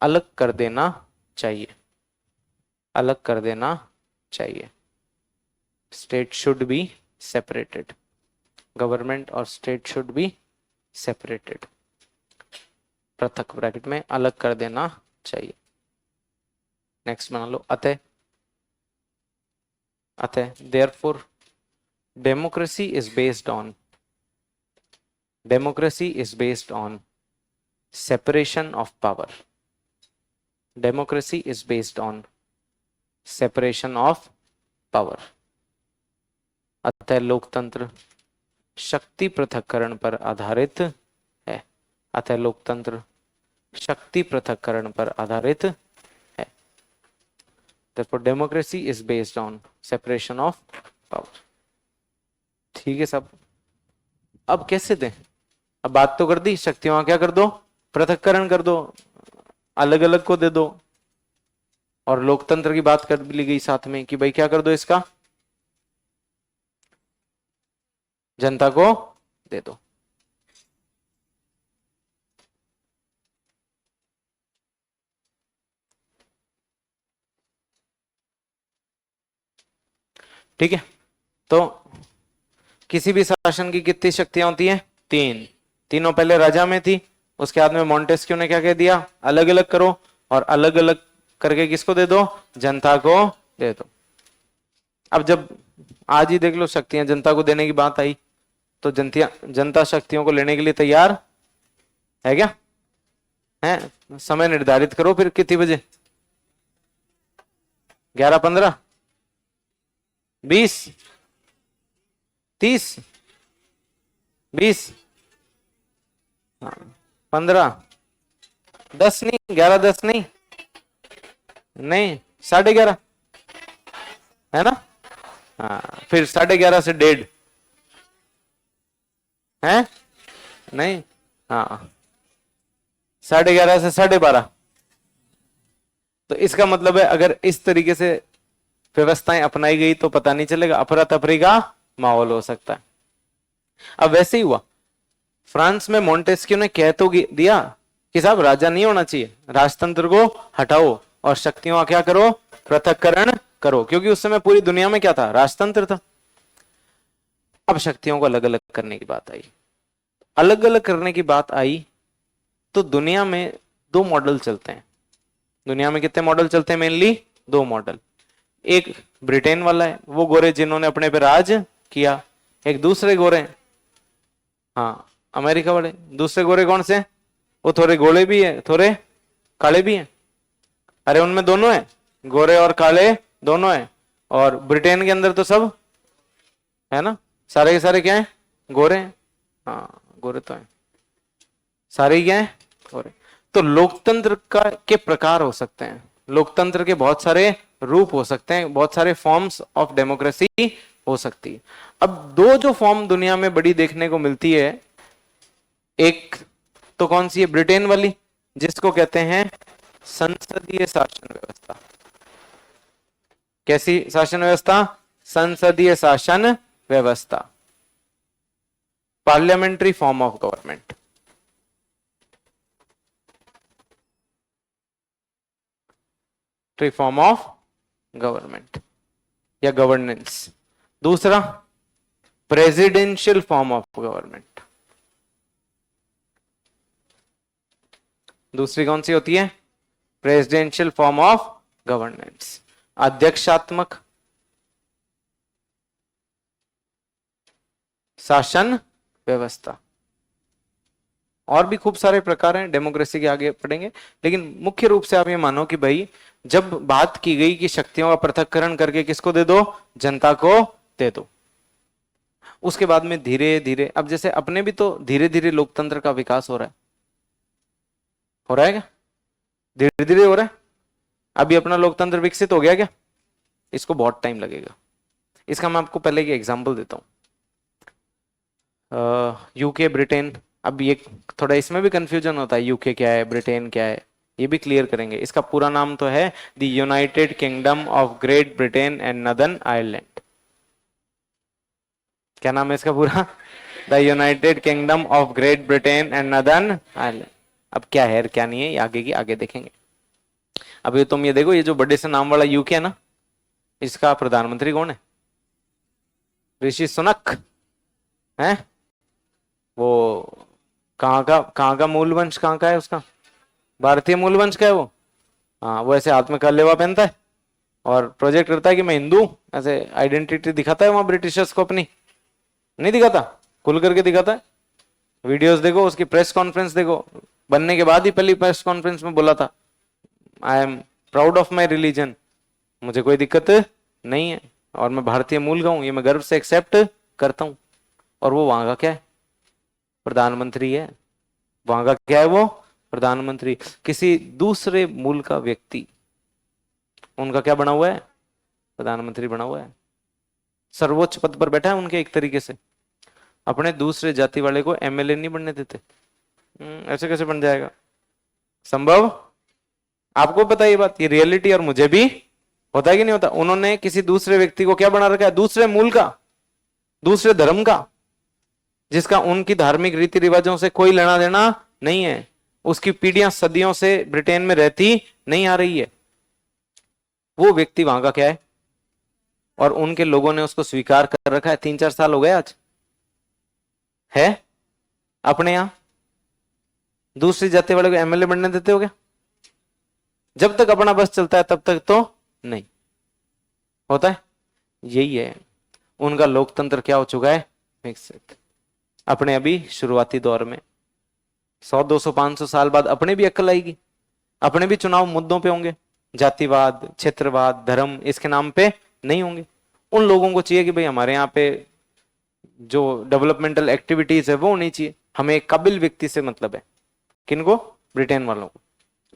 अलग कर देना चाहिए, अलग कर देना चाहिए। State should be separated, government और स्टेट शुड बी सेपरेटेड, पृथक ब्रैकेट में अलग कर देना चाहिए। नेक्स्ट बना लो, अतः, अतः therefore democracy is based on, democracy is based on separation of power, democracy is based on separation of power। अतः लोकतंत्र शक्ति पृथक्करण पर आधारित है, अतः लोकतंत्र शक्ति पृथक्करण पर आधारित है। Therefore democracy is based on separation of power। ठीक है सब। अब कैसे दें? अब बात तो कर दी, शक्तियां क्या कर दो? पृथक्करण कर दो, अलग अलग को दे दो। और लोकतंत्र की बात कर ली गई साथ में कि भाई क्या कर दो, इसका जनता को दे दो। ठीक है, तो किसी भी शासन की कितनी शक्तियां होती हैं? तीन। तीनों पहले राजा में थी, उसके बाद में मॉन्टेस्क्यू ने क्या कह दिया? अलग अलग करो, और अलग अलग करके किसको दे दो? जनता को दे दो। अब जब आज ही देख लो शक्तियां जनता को देने की बात आई, तो जनता शक्तियों को लेने के लिए तैयार है क्या? है? समय निर्धारित करो फिर, कितनी बजे? 11, 15, 20, 30, 20, 15, 10 नहीं, 11, 10 नहीं, नहीं 11:30 है ना? हाँ, फिर 11:30 से 1:30 है? नहीं, हाँ 11:30 से 12:30। तो इसका मतलब है अगर इस तरीके से व्यवस्थाएं अपनाई गई तो पता नहीं चलेगा, अफरा तफरी का माहौल हो सकता है। अब वैसे ही हुआ फ्रांस में, मॉन्टेस्क्यू ने कह तो दिया कि साहब राजा नहीं होना चाहिए, राजतंत्र को हटाओ और शक्तियों का क्या करो? पृथक्करण करो, क्योंकि उस समय पूरी दुनिया में क्या था? राजतंत्र था। अब शक्तियों को अलग अलग करने की बात आई, अलग अलग करने की बात आई तो दुनिया में दो मॉडल चलते हैं। दुनिया में कितने मॉडल चलते हैं? मेनली दो मॉडल। एक ब्रिटेन वाला है, वो गोरे जिन्होंने अपने पे राज किया। एक दूसरे गोरे, हाँ अमेरिका वाले। दूसरे गोरे कौन से? वो थोड़े गोले भी है, थोड़े काले भी हैं। अरे उनमें दोनों है, गोरे और काले दोनों है। और ब्रिटेन के अंदर तो सब है ना, सारे के सारे क्या है? गोरे हैं। हाँ गोरे तो है, सारे क्या है? गोरे। तो लोकतंत्र के प्रकार हो सकते हैं, लोकतंत्र के बहुत सारे रूप हो सकते हैं, बहुत सारे फॉर्म्स ऑफ डेमोक्रेसी हो सकती है। अब दो जो फॉर्म दुनिया में बड़ी देखने को मिलती है, एक तो कौन सी है? ब्रिटेन वाली, जिसको कहते हैं संसदीय शासन व्यवस्था। कैसी शासन व्यवस्था? संसदीय शासन व्यवस्था, parliamentary form of government. Form of government या गवर्नेंस। दूसरा प्रेसिडेंशियल फॉर्म ऑफ गवर्नमेंट। दूसरी कौन सी होती है? प्रेसिडेंशियल फॉर्म ऑफ गवर्नेंस, अध्यक्षात्मक शासन व्यवस्था। और भी खूब सारे प्रकार हैं, डेमोक्रेसी के आगे पढ़ेंगे, लेकिन मुख्य रूप से आप ये मानो कि भाई जब बात की गई कि शक्तियों का पृथक्करण करके किसको दे दो? जनता को दे दो। उसके बाद में धीरे धीरे, अब जैसे अपने भी तो धीरे धीरे लोकतंत्र का विकास हो रहा है। हो रहा है क्या? धीरे धीरे हो रहा है। अभी अपना लोकतंत्र विकसित हो गया क्या? इसको बहुत टाइम लगेगा। इसका मैं आपको पहले एक एग्जांपल देता हूं। यूके, ब्रिटेन, अब ये थोड़ा इसमें भी कंफ्यूजन होता है, यूके क्या है, ब्रिटेन क्या है, ये भी क्लियर करेंगे। इसका पूरा नाम तो है the United kingdom of great Britain and northern Ireland. क्या नाम है इसका पूरा? The United kingdom of great Britain and northern Ireland. अब क्या है क्या नहीं है ये आगे की आगे देखेंगे। अभी तुम ये देखो, ये जो बड़े से नाम वाला यूके है ना, इसका प्रधानमंत्री कौन है? ऋषि सुनक है। वो कहाँ का मूल वंश कहाँ का है उसका? भारतीय मूल वंश का है वो। हाँ, वो ऐसे हाथ में कलेवा पहनता है और प्रोजेक्ट करता है कि मैं हिंदू, ऐसे आइडेंटिटी दिखाता है वहां ब्रिटिशर्स को अपनी। नहीं दिखाता, खुल करके दिखाता है। वीडियोस देखो, उसकी प्रेस कॉन्फ्रेंस देखो, बनने के बाद ही पहली प्रेस कॉन्फ्रेंस में बोला था, I am proud of my religion, मुझे कोई दिक्कत नहीं है और मैं भारतीय मूल का हूं, ये मैं गर्व से एक्सेप्ट करता हूं। और वो वहां का क्या है? प्रधानमंत्री है। वहां का क्या है वो? प्रधानमंत्री। किसी दूसरे मूल का व्यक्ति उनका क्या बना हुआ है? प्रधानमंत्री बना हुआ है। सर्वोच्च पद पर बैठा है उनके एक तरीके से। अपने दूसरे जाति वाले को एमएलए नहीं बनने देते। ऐसे कैसे बन जाएगा? संभव? आपको पता है ये बात, ये रियलिटी, और मुझे भी होता है कि नहीं होता। उन्होंने किसी दूसरे व्यक्ति को क्या बना रखा है? दूसरे मूल का, दूसरे धर्म का, जिसका उनकी धार्मिक रीति रिवाजों से कोई लेना देना नहीं है। उसकी पीढ़ियां सदियों से ब्रिटेन में रहती नहीं आ रही है। वो व्यक्ति वहां का क्या है? और उनके लोगों ने उसको स्वीकार कर रखा है। 3-4 साल हो गए आज है। अपने यहां दूसरी जाति वाले को एमएलए बनने देते हो क्या? जब तक अपना बस चलता है तब तक तो नहीं होता है। यही है, उनका लोकतंत्र क्या हो चुका है? विकसित। अपने अभी शुरुआती दौर में 100, 200, 500 साल बाद अपने भी अक्ल आएगी। अपने भी चुनाव मुद्दों पे होंगे, जातिवाद, क्षेत्रवाद, धर्म, इसके नाम पे नहीं होंगे। उन लोगों को चाहिए कि भाई हमारे यहाँ पे जो डेवलपमेंटल एक्टिविटीज है वो होनी चाहिए। हमें एक काबिल व्यक्ति से मतलब है। किनको? ब्रिटेन वालों को।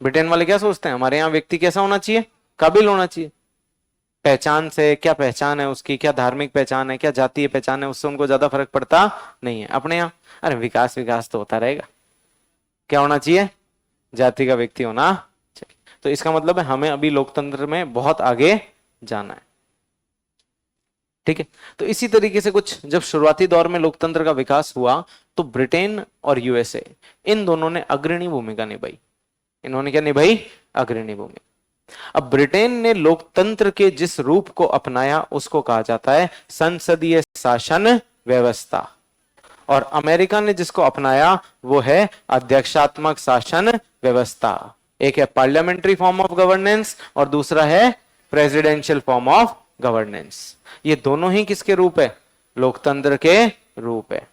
ब्रिटेन वाले क्या सोचते हैं? हमारे यहाँ व्यक्ति कैसा होना चाहिए? काबिल होना चाहिए। पहचान से क्या पहचान है उसकी, क्या धार्मिक पहचान है, क्या जातीय पहचान है, उससे उनको ज्यादा फर्क पड़ता नहीं है। अपने यहाँ अरे विकास विकास तो होता रहेगा, क्या होना चाहिए? जाति का व्यक्ति होना चाहिए। तो इसका मतलब है हमें अभी लोकतंत्र में बहुत आगे जाना है। ठीक है, तो इसी तरीके से कुछ जब शुरुआती दौर में लोकतंत्र का विकास हुआ तो ब्रिटेन और यूएसए इन दोनों ने अग्रणी भूमिका निभाई। इन्होंने क्या निभाई? अग्रणी भूमिका। अब ब्रिटेन ने लोकतंत्र के जिस रूप को अपनाया उसको कहा जाता है संसदीय शासन व्यवस्था, और अमेरिका ने जिसको अपनाया वो है अध्यक्षात्मक शासन व्यवस्था। एक है पार्लियामेंट्री फॉर्म ऑफ गवर्नेंस और दूसरा है प्रेसिडेंशियल फॉर्म ऑफ गवर्नेंस। ये दोनों ही किसके रूप है? लोकतंत्र के रूप है।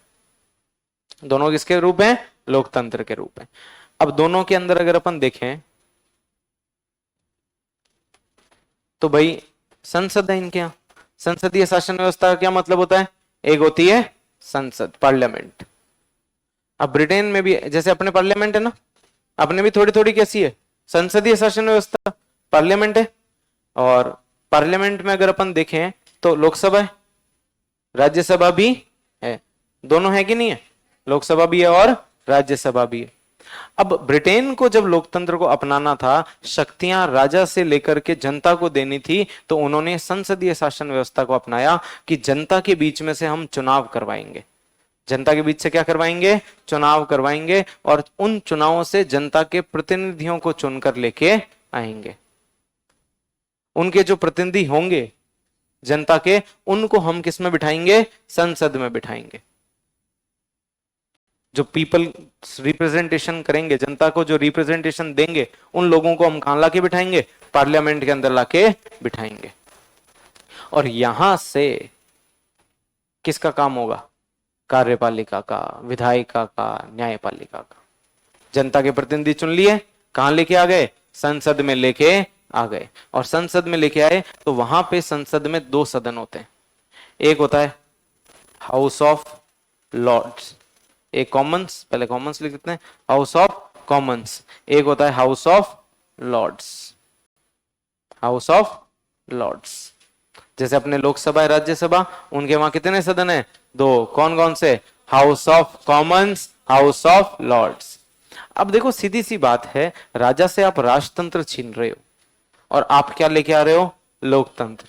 दोनों किसके रूप है? लोकतंत्र के रूप है। अब दोनों के अंदर अगर अपन देखें तो भाई संसद है इनके यहां। संसदीय शासन व्यवस्था का क्या मतलब होता है? एक होती है संसद, पार्लियामेंट। अब ब्रिटेन में भी जैसे अपने पार्लियामेंट है ना, अपने भी थोड़ी थोड़ी कैसी है? संसदीय शासन व्यवस्था, पार्लियामेंट है। और पार्लियामेंट में अगर अपन देखें तो लोकसभा है, राज्यसभा भी है। दोनों है कि नहीं है? लोकसभा भी है और राज्यसभा भी है। अब ब्रिटेन को जब लोकतंत्र को अपनाना था, शक्तियां राजा से लेकर के जनता को देनी थी, तो उन्होंने संसदीय शासन व्यवस्था को अपनाया कि जनता के बीच में से हम चुनाव करवाएंगे। जनता के बीच से क्या करवाएंगे? चुनाव करवाएंगे, और उन चुनावों से जनता के प्रतिनिधियों को चुनकर लेके आएंगे। उनके जो प्रतिनिधि होंगे जनता के, उनको हम किस में बिठाएंगे? संसद में बिठाएंगे। जो पीपल रिप्रेजेंटेशन करेंगे, जनता को जो रिप्रेजेंटेशन देंगे, उन लोगों को हम कहां लाके बिठाएंगे? पार्लियामेंट के अंदर लाके बिठाएंगे। और यहां से किसका काम होगा? कार्यपालिका का, विधायिका का, न्यायपालिका का। जनता के प्रतिनिधि चुन लिए, कहां लेके आ गए? संसद में लेके आ गए। और संसद में लेके आए तो वहां पे संसद में दो सदन होते हैं। एक होता है हाउस ऑफ लॉर्ड्स, एक कॉमन्स, पहले कॉमन्स लिख देते हैं, हाउस ऑफ कॉमन्स। एक होता है House of Lords, House of Lords. जैसे अपने लोकसभा है, राज्यसभा, उनके वहां कितने सदन है? दो। कौन कौन से? House of Commons, House of Lords. अब देखो, सीधी सी बात है, राजा से आप राजतंत्र छीन रहे हो और आप क्या लेके आ रहे हो? लोकतंत्र।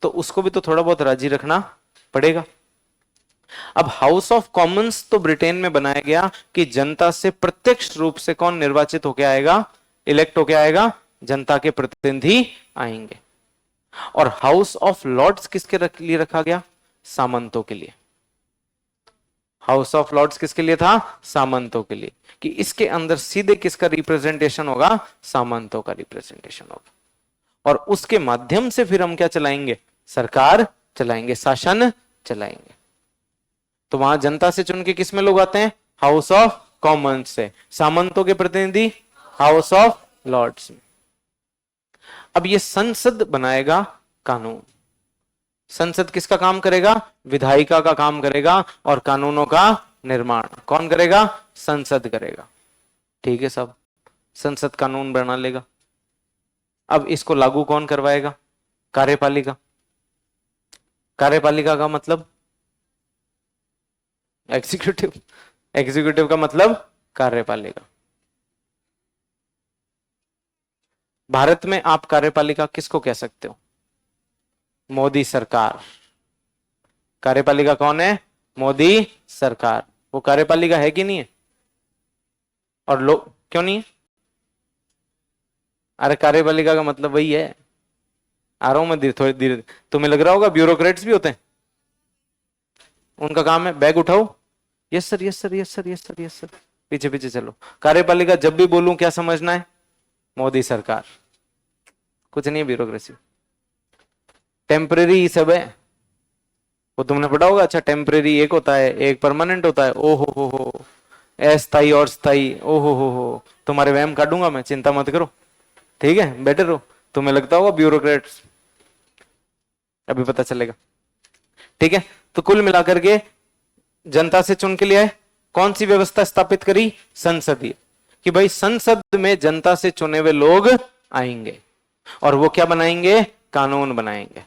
तो उसको भी तो थोड़ा बहुत राजी रखना पड़ेगा। अब हाउस ऑफ कॉमन्स तो ब्रिटेन में बनाया गया कि जनता से प्रत्यक्ष रूप से कौन निर्वाचित होकर आएगा? इलेक्ट होकर आएगा? जनता के प्रतिनिधि आएंगे। और हाउस ऑफ लॉर्ड्स किसके लिए रखा गया? सामंतों के लिए। हाउस ऑफ लॉर्ड्स किसके लिए था? सामंतों के लिए, कि इसके अंदर सीधे किसका रिप्रेजेंटेशन होगा? सामंतों का रिप्रेजेंटेशन होगा। और उसके माध्यम से फिर हम क्या चलाएंगे? सरकार चलाएंगे, शासन चलाएंगे। तो वहां जनता से चुन के किस में लोग आते हैं? हाउस ऑफ कॉमन्स से। सामंतों के प्रतिनिधि हाउस ऑफ लॉर्ड्स में। अब ये संसद बनाएगा कानून। संसद किसका काम करेगा? विधायिका का काम करेगा। और कानूनों का निर्माण कौन करेगा? संसद करेगा। ठीक है साहब, संसद कानून बना लेगा। अब इसको लागू कौन करवाएगा? कार्यपालिका। कार्यपालिका का मतलब एग्जीक्यूटिव, एग्जीक्यूटिव का मतलब कार्यपालिका। भारत में आप कार्यपालिका किसको कह सकते हो? मोदी सरकार। कार्यपालिका कौन है? मोदी सरकार। वो कार्यपालिका है कि नहीं है? और लोग क्यों नहीं है? अरे कार्यपालिका का मतलब वही है, आ रहा हूं मैं थोड़ी धीरे। तुम्हें लग रहा होगा ब्यूरोक्रेट्स भी होते हैं, उनका काम है बैग उठाओ, yes sir yes sir yes sir yes sir yes sir, पीछे पीछे चलो। कार्यपालिका जब भी बोलूं क्या समझना है? मोदी सरकार। कुछ नहीं है ब्यूरोक्रेसी, टेम्परेरी ही सब है। वो तुमने पढ़ा होगा। अच्छा, टेम्परेरी एक होता है, एक परमानेंट होता है। ओ हो, अस्थाई और स्थाई। ओ हो, तुम्हारे वहम काटूंगा मैं, चिंता मत करो। ठीक है, बेटर रहो। तुम्हें लगता होगा ब्यूरोक्रेट्स, अभी पता चलेगा। ठीक है, तो कुल मिलाकर के जनता से चुन के लिए आए, कौन सी व्यवस्था स्थापित करी? संसदीय, कि भाई संसद में जनता से चुने हुए लोग आएंगे और वो क्या बनाएंगे? कानून बनाएंगे।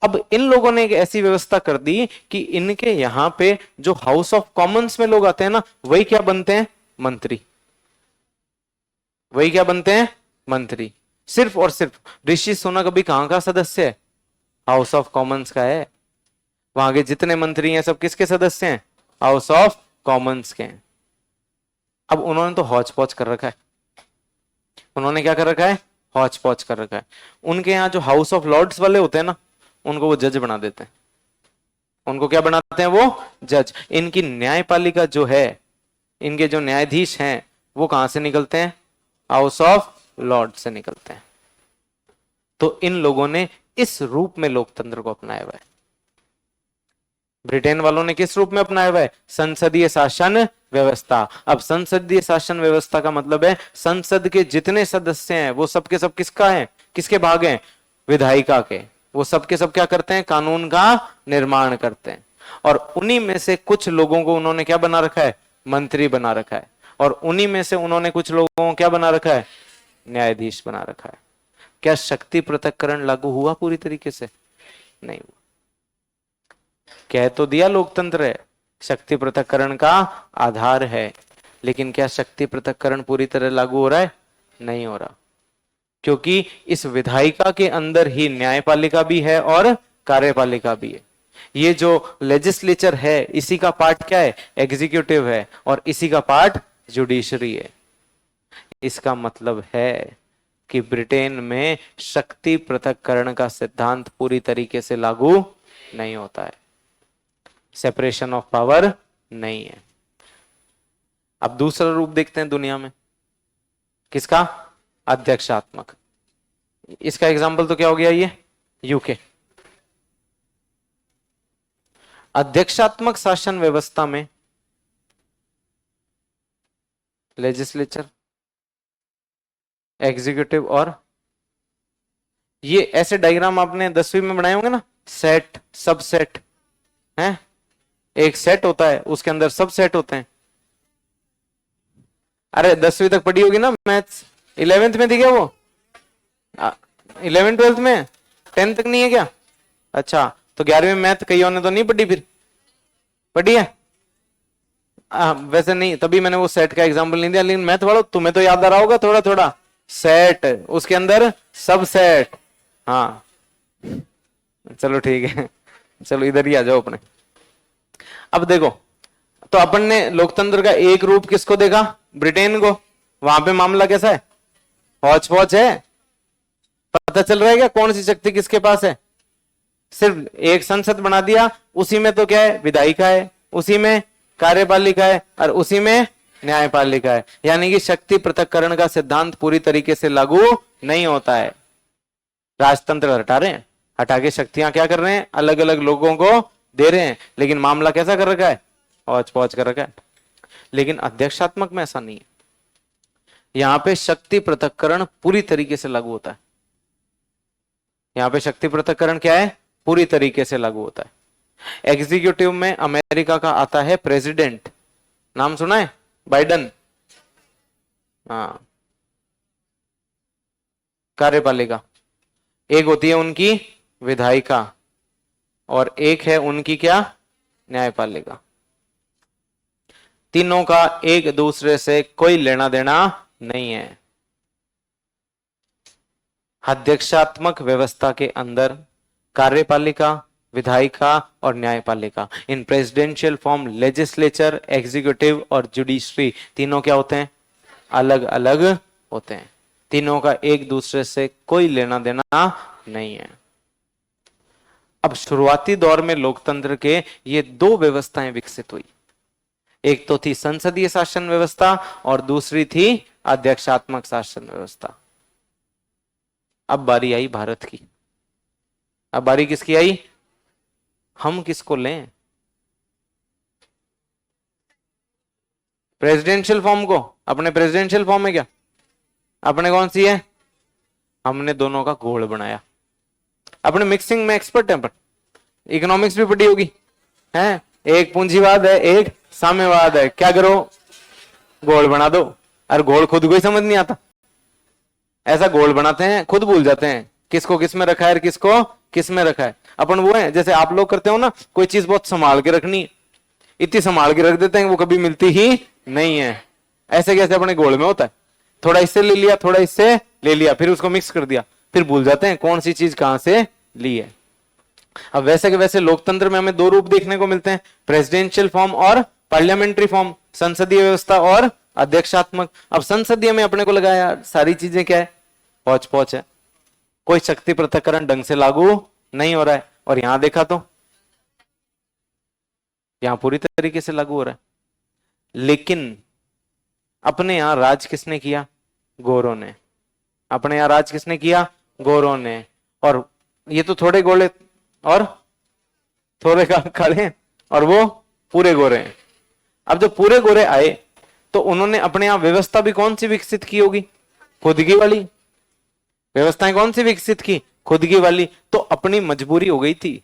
अब इन लोगों ने एक ऐसी व्यवस्था कर दी कि इनके यहां पे जो हाउस ऑफ कॉमन्स में लोग आते हैं ना, वही क्या बनते हैं? मंत्री। वही क्या बनते हैं? मंत्री। सिर्फ और सिर्फ ऋषि सुनक अभी कहां का सदस्य है? हाउस ऑफ कॉमन्स का है। वहां के जितने मंत्री हैं सब किसके सदस्य हैं? हाउस ऑफ कॉमन्स के हैं। अब उन्होंने तो हौच पौच कर रखा है। उन्होंने क्या कर रखा है? हौच पौच कर रखा है। उनके यहाँ जो हाउस ऑफ लॉर्ड्स वाले होते हैं ना, उनको वो जज बना देते हैं। उनको क्या बनाते हैं? वो जज। इनकी न्यायपालिका जो है, इनके जो न्यायाधीश हैं, वो कहां से निकलते हैं? हाउस ऑफ लॉर्ड से निकलते हैं। तो इन लोगों ने इस रूप में लोकतंत्र को अपनाया हुआ है। ब्रिटेन वालों ने किस रूप में अपनाया हुआ है? संसदीय शासन व्यवस्था। अब संसदीय शासन व्यवस्था का मतलब है संसद के जितने सदस्य हैं वो सबके सब किसका है? किसके भाग हैं? विधायिका के। वो सबके सब क्या करते हैं? कानून का निर्माण करते हैं। और उन्हीं में से कुछ लोगों को उन्होंने क्या बना रखा है? मंत्री बना रखा है। और उन्हीं में से उन्होंने कुछ लोगों को क्या बना रखा है? न्यायाधीश बना रखा है। क्या शक्ति पृथक्करण लागू हुआ पूरी तरीके से? नहीं हुआ। कह तो दिया लोकतंत्र है, शक्ति पृथक्करण का आधार है, लेकिन क्या शक्ति पृथक्करण पूरी तरह लागू हो रहा है? नहीं हो रहा, क्योंकि इस विधायिका के अंदर ही न्यायपालिका भी है और कार्यपालिका भी है। ये जो लेजिस्लेचर है इसी का पार्ट क्या है? एग्जीक्यूटिव है, और इसी का पार्ट जुडिशरी है। इसका मतलब है कि ब्रिटेन में शक्ति पृथक्करण का सिद्धांत पूरी तरीके से लागू नहीं होता है, सेपरेशन ऑफ पावर नहीं है। अब दूसरा रूप देखते हैं दुनिया में, किसका? अध्यक्षात्मक। इसका एग्जाम्पल तो क्या हो गया? ये यूके। अध्यक्षात्मक शासन व्यवस्था में लेजिस्लेचर, एग्जीक्यूटिव, और ये ऐसे डायग्राम आपने 10वीं में बनाए होंगे ना, सेट सब सेट है। एक सेट होता है, उसके अंदर सब सेट होते हैं। अरे 10वीं तक पढ़ी होगी ना मैथ्स, 11th में थी क्या वो? 11th 12th में, 10th तक नहीं है क्या? अच्छा, तो 11वीं में मैथ कई ने तो नहीं पढ़ी, फिर पढ़ी है? वैसे नहीं, तभी मैंने वो सेट का एग्जांपल नहीं दिया, लेकिन मैथ वालों तुम्हें तो याद आ रहा होगा थोड़ा थोड़ा। सेट, उसके अंदर सब सेट। हाँ चलो ठीक है, चलो इधर ही आ जाओ अपने। अब देखो, तो अपन ने लोकतंत्र का एक रूप किसको देखा? ब्रिटेन को। वहां पे मामला कैसा है? हौच पौच है। पता चल रहा है क्या कौन सी शक्ति किसके पास है? सिर्फ एक संसद बना दिया, उसी में तो क्या है? विधायिका है, उसी में कार्यपालिका है, और उसी में न्यायपालिका है। यानी कि शक्ति पृथक्करण का सिद्धांत पूरी तरीके से लागू नहीं होता है। राजतंत्र हटा रहे हैं, हटा के शक्तियां क्या कर रहे हैं? अलग अलग लोगों को दे रहे हैं, लेकिन मामला कैसा कर रखा है? हौच पौच कर रखा है। लेकिन अध्यक्षात्मक में ऐसा नहीं है। यहां पे शक्ति पृथक्करण पूरी तरीके से लागू होता है। यहां पे शक्ति पृथक्करण क्या है? पूरी तरीके से लागू होता है। एग्जीक्यूटिव में अमेरिका का आता है प्रेसिडेंट, नाम सुना है? बाइडन। हाँ। कार्यपालिका एक होती है उनकी विधायिका, और एक है उनकी क्या? न्यायपालिका। तीनों का एक दूसरे से कोई लेना देना नहीं है। अध्यक्षात्मक व्यवस्था के अंदर कार्यपालिका, विधायिका और न्यायपालिका, इन प्रेसिडेंशियल फॉर्म लेजिस्लेचर, एग्जीक्यूटिव और जुडिशरी, तीनों क्या होते हैं? अलग अलग होते हैं। तीनों का एक दूसरे से कोई लेना देना नहीं है। अब शुरुआती दौर में लोकतंत्र के ये दो व्यवस्थाएं विकसित हुई। एक तो थी संसदीय शासन व्यवस्था और दूसरी थी अध्यक्षात्मक शासन व्यवस्था। अब बारी आई भारत की। अब बारी किसकी आई? हम किसको लें? प्रेसिडेंशियल फॉर्म को? अपने प्रेसिडेंशियल फॉर्म है क्या? अपने कौन सी है? हमने दोनों का घोल बनाया। अपने मिक्सिंग में एक्सपर्ट है, पर इकोनॉमिक्स भी पढ़ी होगी है। एक पूंजीवाद है, एक साम्यवाद है। क्या करो? घोल बना दो। और घोल खुद को ही समझ नहीं आता, ऐसा घोल बनाते हैं खुद भूल जाते हैं किसको किस में रखा है और किसको किस में रखा है। अपन वो है जैसे आप लोग करते हो ना, कोई चीज बहुत संभाल के रखनी है, इतनी संभाल के रख देते हैं वो कभी मिलती ही नहीं है। ऐसे कैसे अपने घोल में होता है, थोड़ा इससे ले लिया, थोड़ा इससे ले लिया, फिर उसको मिक्स कर दिया, फिर भूल जाते हैं कौन सी चीज कहां से ली है। अब वैसे के वैसे लोकतंत्र में हमें दो रूप देखने को मिलते हैं, प्रेसिडेंशियल फॉर्म और पार्लियामेंट्री फॉर्म, संसदीय व्यवस्था और अध्यक्षात्मक। अब संसदीय में अपने को लगाया सारी चीजें क्या है? पहुंच पहुंच है, कोई शक्ति पृथक्करण ढंग से लागू नहीं हो रहा है। और यहां देखा तो यहां पूरी तरीके से लागू हो रहा है। लेकिन अपने यहां राज किसने किया? गोरों ने। अपने यहां राज किसने किया? गोरों ने। और ये तो थोड़े गोले और थोड़े काले और वो पूरे गोरे हैं। अब जब पूरे गोरे आए तो उन्होंने अपने यहां व्यवस्था भी कौन सी विकसित की होगी? खुद की वाली। व्यवस्थाएं कौन सी विकसित की? खुद की वाली। तो अपनी मजबूरी हो गई थी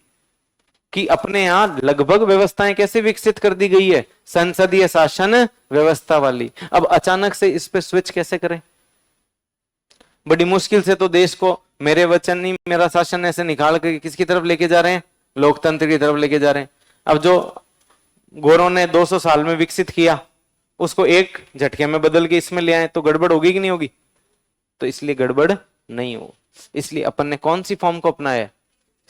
कि अपने यहां लगभग व्यवस्थाएं कैसे विकसित कर दी गई है? संसदीय शासन व्यवस्था वाली। अब अचानक से इस पे स्विच कैसे करें? बड़ी मुश्किल से तो देश को मेरे वचन नहीं मेरा शासन ऐसे निकाल के किसकी तरफ लेके जा रहे हैं? लोकतंत्र की तरफ लेके जा रहे हैं। अब जो गोरों ने 200 साल में विकसित किया उसको एक झटके में बदल के इसमें ले आए तो गड़बड़ होगी कि नहीं होगी? तो इसलिए गड़बड़ नहीं हो, इसलिए अपन ने कौन सी फॉर्म को अपनाया है?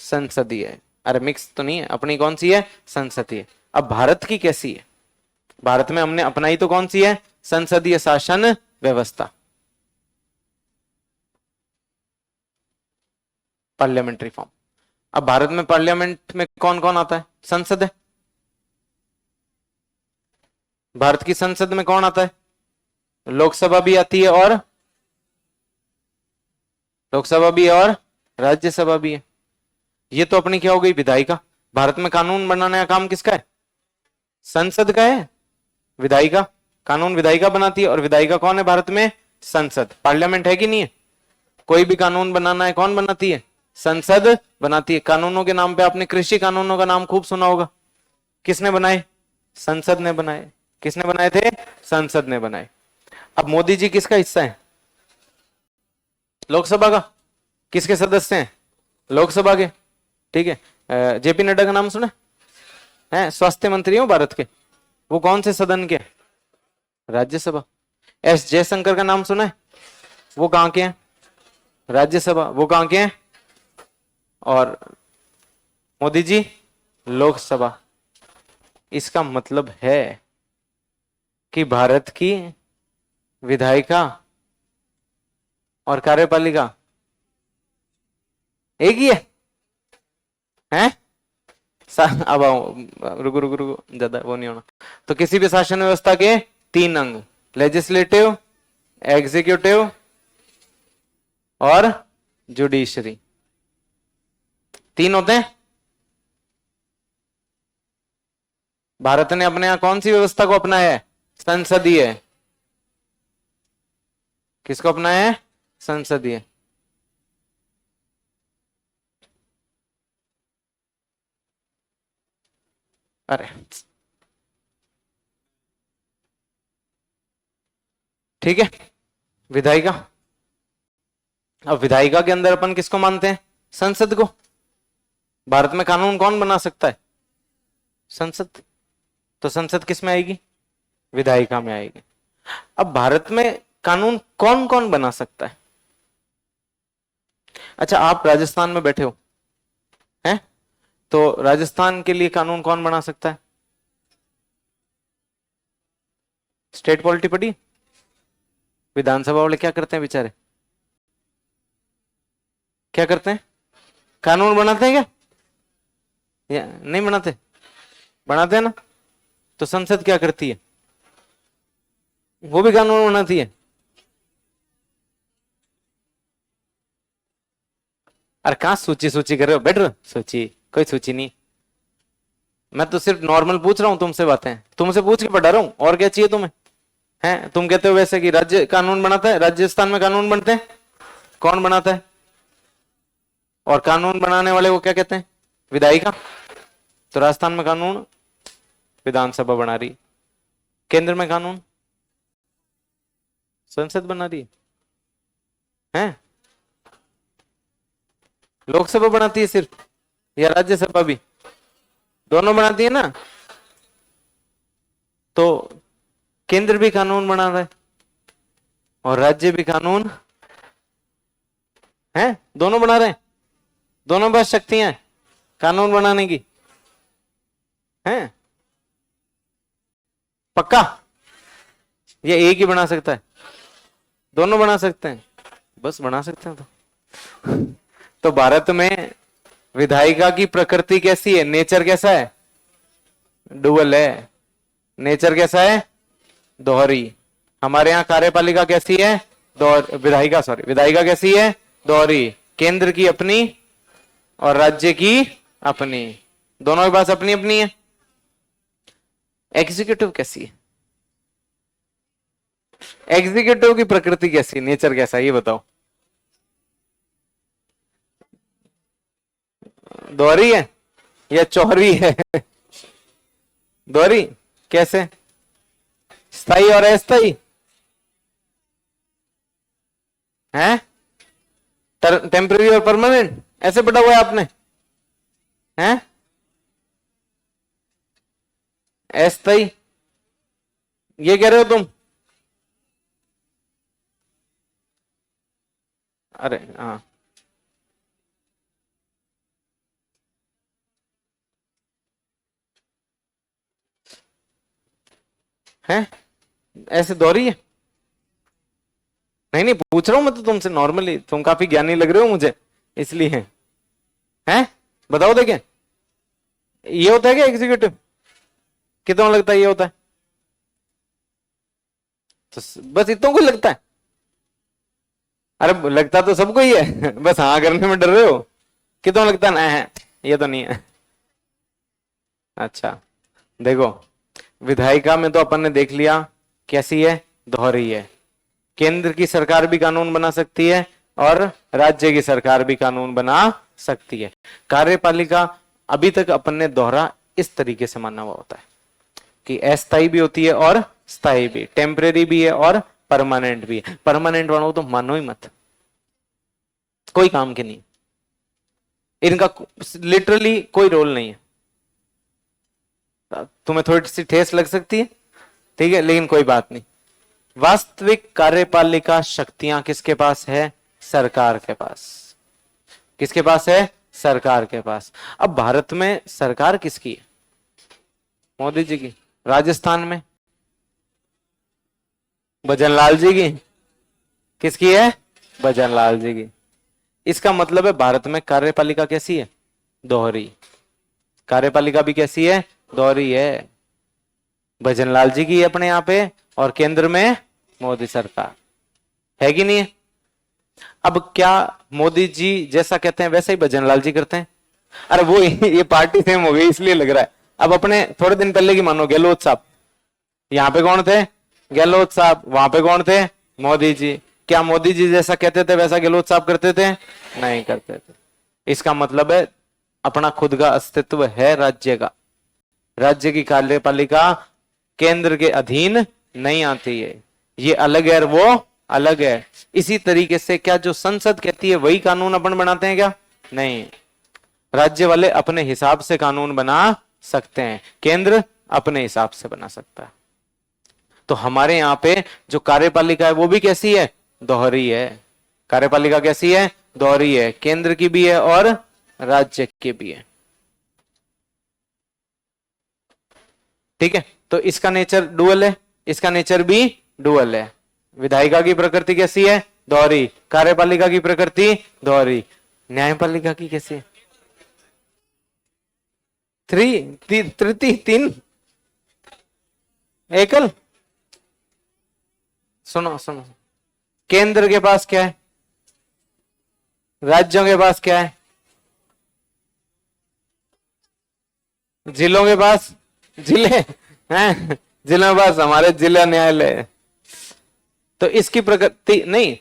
संसदीय। अरे मिक्स तो नहीं है, अपनी कौन सी है? संसदीय। अब भारत की कैसी है? भारत में हमने अपनाई तो कौन सी है? संसदीय शासन व्यवस्था, पार्लियामेंट्री फॉर्म। अब भारत में पार्लियामेंट में कौन कौन आता है? संसद है। भारत की संसद में कौन आता है? लोकसभा भी आती है और लोकसभा भी है और राज्यसभा भी है। ये तो अपनी क्या हो गई? विधायिका। भारत में कानून बनाने का काम किसका है? संसद का है। विधायिका, कानून विधायिका बनाती है, और विधायिका कौन है भारत में? संसद। पार्लियामेंट है कि नहीं है? कोई भी कानून बनाना है कौन बनाती है? संसद बनाती है। कानूनों के नाम पे आपने कृषि कानूनों का नाम खूब सुना होगा। किसने बनाए? संसद ने बनाए। किसने बनाए थे? संसद ने बनाए। अब मोदी जी किसका हिस्सा है? लोकसभा का। किसके सदस्य हैं? लोकसभा के। ठीक है। जेपी नड्डा का नाम सुना है? स्वास्थ्य मंत्री हो भारत के। वो कौन से सदन के? राज्यसभा। एस जयशंकर का नाम सुना है? वो कहां के हैं? राज्यसभा। वो कहां के हैं? और मोदी जी लोकसभा। इसका मतलब है कि भारत की विधायिका और कार्यपालिका एक ही है? हैं? अब आओ, रुको रुको रुको, ज्यादा वो नहीं होना। तो किसी भी शासन व्यवस्था के 3 अंग, लेजिस्लेटिव, एग्जीक्यूटिव और जुडिशरी, 3 होते हैं। भारत ने अपने यहां कौन सी व्यवस्था को अपनाया है? संसदीय। किसको अपनाया है? संसदीय। अरे ठीक है। विधायिका। अब विधायिका के अंदर अपन किसको मानते हैं? संसद को। भारत में कानून कौन बना सकता है? संसद। तो संसद किस में आएगी? विधायिका में आएगी। अब भारत में कानून कौन कौन बना सकता है? अच्छा, आप राजस्थान में बैठे हो हैं, तो राजस्थान के लिए कानून कौन बना सकता है? स्टेट पॉलिटी पढ़ी? विधानसभा वाले क्या करते हैं बेचारे? क्या करते हैं? कानून बनाते हैं क्या? या नहीं बनाते? बनाते हैं ना। तो संसद क्या करती है? वो भी कानून बनाती है। अरे कहां सूची सूची कर रहे हो? बैठ रहे हो? सूची? कोई सूची नहीं। मैं तो सिर्फ नॉर्मल पूछ रहा हूं तुमसे बातें, तुमसे पूछ के पढ़ा रहा हूं। और क्या चाहिए तुम्हें? हैं? तुम कहते हो वैसे कि राज्य कानून बनाता है। राजस्थान में कानून बनते हैं, कौन बनाता है? और कानून बनाने वाले को क्या कहते हैं? विधायिका। तो राजस्थान में कानून विधानसभा बना रही, केंद्र में कानून संसद बना रही है। लोकसभा बनाती है सिर्फ, या राज्यसभा भी? दोनों बनाती है ना। तो केंद्र भी कानून बना रहा है और राज्य भी कानून है, दोनों बना रहे हैं। दोनों पास शक्तियां हैं कानून बनाने की, हैं? पक्का? ये एक ही बना सकता है? दोनों बना सकते हैं? बस बना सकते हैं। तो भारत में विधायिका की प्रकृति कैसी है? नेचर कैसा है? डुअल है। नेचर कैसा है? दोहरी। हमारे यहाँ कार्यपालिका कैसी है? विधायिका, सॉरी, विधायिका कैसी है? दोहरी। केंद्र की अपनी और राज्य की अपनी, दोनों के पास अपनी अपनी है। एग्जीक्यूटिव कैसी है? एग्जीक्यूटिव की प्रकृति कैसी, नेचर कैसा है, ये बताओ। दोहरी है या चौहरी है? दोहरी कैसे? स्थायी और अस्थायी है? टेम्पररी और परमानेंट, ऐसे पढ़ा हुआ है आपने? हैं? अस्थायी ये कह रहे हो तुम? अरे हाँ, है ऐसे दोहरी है? नहीं नहीं, पूछ रहा हूं मैं तो तुमसे नॉर्मली, तुम काफी ज्ञानी लग रहे हो मुझे, इसलिए। हैं? बताओ देखे, ये होता है क्या एग्जीक्यूटिव? कितना लगता है ये होता है? तो बस इतनों को लगता है? अरे लगता तो सबको ही है बस हाँ करने में डर रहे हो। कितना लगता है ना है, ये तो नहीं है। अच्छा, देखो, विधायिका में तो अपन ने देख लिया कैसी है, दोहरी है। केंद्र की सरकार भी कानून बना सकती है और राज्य की सरकार भी कानून बना सकती है। कार्यपालिका अभी तक अपन ने दोहरा इस तरीके से माना हुआ होता है कि अस्थायी भी होती है और स्थायी भी, टेम्परेरी भी है और परमानेंट भी है। परमानेंट वालों तो मानो ही मत, कोई काम के नहीं, इनका लिटरली कोई रोल नहीं है। तुम्हें थोड़ी सी ठेस लग सकती है, ठीक है, लेकिन कोई बात नहीं। वास्तविक कार्यपालिका शक्तियां किसके पास है? सरकार के पास। किसके पास है? सरकार के पास। अब भारत में सरकार किसकी है? मोदी जी की। राजस्थान में भजनलाल जी की। किसकी है? भजनलाल जी की। इसका मतलब है भारत में कार्यपालिका कैसी है? दोहरी। कार्यपालिका भी कैसी है? दोहरी है। भजनलाल जी की है अपने यहाँ पे, और केंद्र में मोदी सरकार है कि नहीं है? अब क्या मोदी जी जैसा कहते हैं वैसा ही भजनलाल जी करते हैं? अरे वो ये पार्टी सेम हो गई इसलिए लग रहा है। अब अपने थोड़े दिन पहले की मानो, गहलोत साहब यहाँ पे कौन थे? गहलोत साहब। वहां पे कौन थे? मोदी जी। क्या मोदी जी जैसा कहते थे वैसा गहलोत साहब करते थे? नहीं करते थे। इसका मतलब है अपना खुद का अस्तित्व है राज्य का। राज्य की कार्यपालिका केंद्र के अधीन नहीं आती है, ये अलग है और वो अलग है। इसी तरीके से क्या जो संसद कहती है वही कानून अपन बनाते हैं क्या? नहीं, राज्य वाले अपने हिसाब से कानून बना सकते हैं, केंद्र अपने हिसाब से बना सकता है। तो हमारे यहाँ पे जो कार्यपालिका है वो भी कैसी है? दोहरी है। कार्यपालिका कैसी है? दोहरी है, केंद्र की भी है और राज्य की भी है। ठीक है, तो इसका नेचर डुअल है, इसका नेचर भी डुअल है। विधायिका की प्रकृति कैसी है? दोहरी। कार्यपालिका की प्रकृति दोहरी। न्यायपालिका की कैसी है? तृतीय, तीन, एकल। सुनो सुनो, केंद्र के पास क्या है? राज्यों के पास क्या है? जिलों के पास जिले हैं, जिलों के पास हमारे जिला न्यायालय है। तो इसकी प्रकृति नहीं,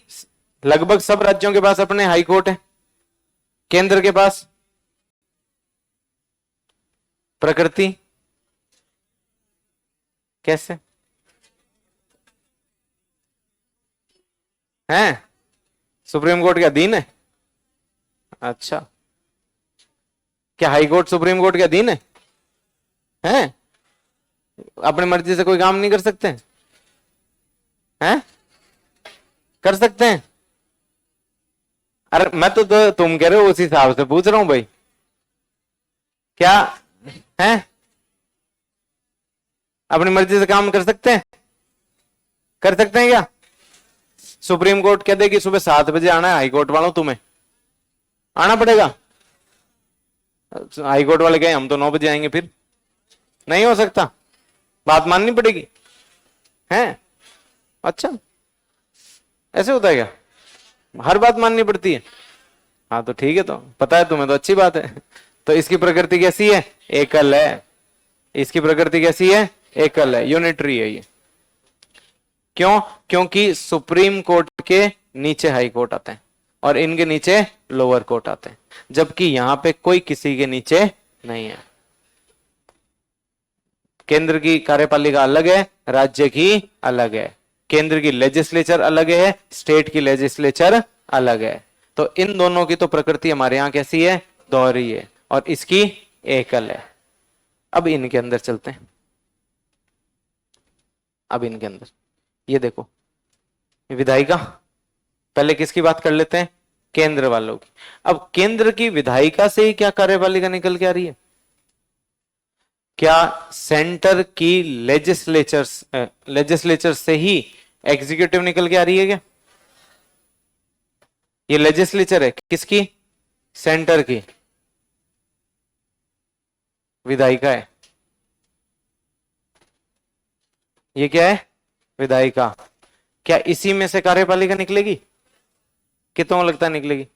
लगभग सब राज्यों के पास अपने हाई कोर्ट है। केंद्र के पास प्रकृति कैसे है? सुप्रीम कोर्ट के अधीन है। अच्छा, क्या हाई कोर्ट सुप्रीम कोर्ट के अधीन है? हैं? अपनी मर्जी से कोई काम नहीं कर सकते हैं? कर सकते हैं? अरे मैं तो तुम कह रहे हो उस हिसाब से पूछ रहा हूं भाई। क्या है? अपनी मर्जी से काम कर सकते हैं? कर सकते हैं क्या? सुप्रीम कोर्ट कह दे कि सुबह 7 बजे आना है, हाई कोर्ट वालों तुम्हें आना पड़ेगा। हाई कोर्ट वाले कहें हम तो 9 बजे आएंगे, फिर नहीं हो सकता, बात माननी पड़ेगी। हैं? अच्छा, ऐसे होता है क्या? हर बात माननी पड़ती है? हाँ तो ठीक है, तो पता है तुम्हें तो अच्छी बात है। तो इसकी प्रकृति कैसी है? एकल है। इसकी प्रकृति कैसी है? एकल है, यूनिटरी है ये। क्यों? क्योंकि सुप्रीम कोर्ट के नीचे हाई कोर्ट आते हैं और इनके नीचे लोअर कोर्ट आते हैं, जबकि यहां पे कोई किसी के नीचे नहीं है। केंद्र की कार्यपालिका अलग है, राज्य की अलग है। केंद्र की लेजिस्लेचर अलग है, स्टेट की लेजिस्लेचर अलग है। तो इन दोनों की तो प्रकृति हमारे यहां कैसी है? दोहरी है, और इसकी एकल है। अब इनके अंदर चलते हैं। अब इनके अंदर ये देखो, विधायिका, पहले किसकी बात कर लेते हैं, केंद्र वालों की। अब केंद्र की विधायिका से ही क्या कार्यपालिका निकल के आ रही है? क्या सेंटर की लेजिस्लेचर से ही एग्जीक्यूटिव निकल के आ रही है क्या? ये लेजिस्लेचर है किसकी? सेंटर की, विधायिका है। ये क्या है? विधायिका। क्या इसी में से कार्यपालिका निकलेगी? कितनों लगता है निकलेगी?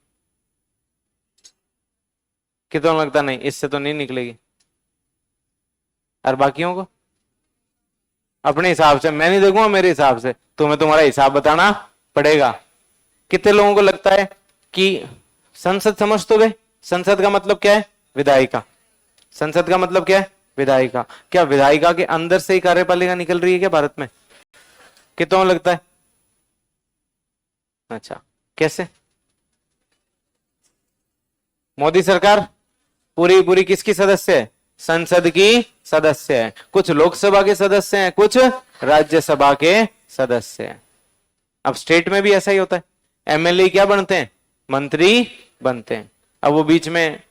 कितनों लगता नहीं, इससे तो नहीं निकलेगी। और बाकियों को अपने हिसाब से, मैं नहीं देखूंगा, मेरे हिसाब से तुम्हें तुम्हारा हिसाब बताना पड़ेगा। कितने लोगों को लगता है कि संसद, समझ तो गए, संसद का मतलब क्या है? विधायिका। संसद का मतलब क्या है? विधायिका। क्या विधायिका के अंदर से ही कार्यपालिका निकल रही है क्या भारत में? कितनों लगता है? अच्छा, कैसे? मोदी सरकार पूरी पूरी किसकी सदस्य है? संसद की सदस्य है। कुछ लोकसभा के सदस्य हैं, कुछ राज्यसभा के सदस्य हैं। अब स्टेट में भी ऐसा ही होता है, एमएलए क्या बनते हैं? मंत्री बनते हैं। अब वो बीच में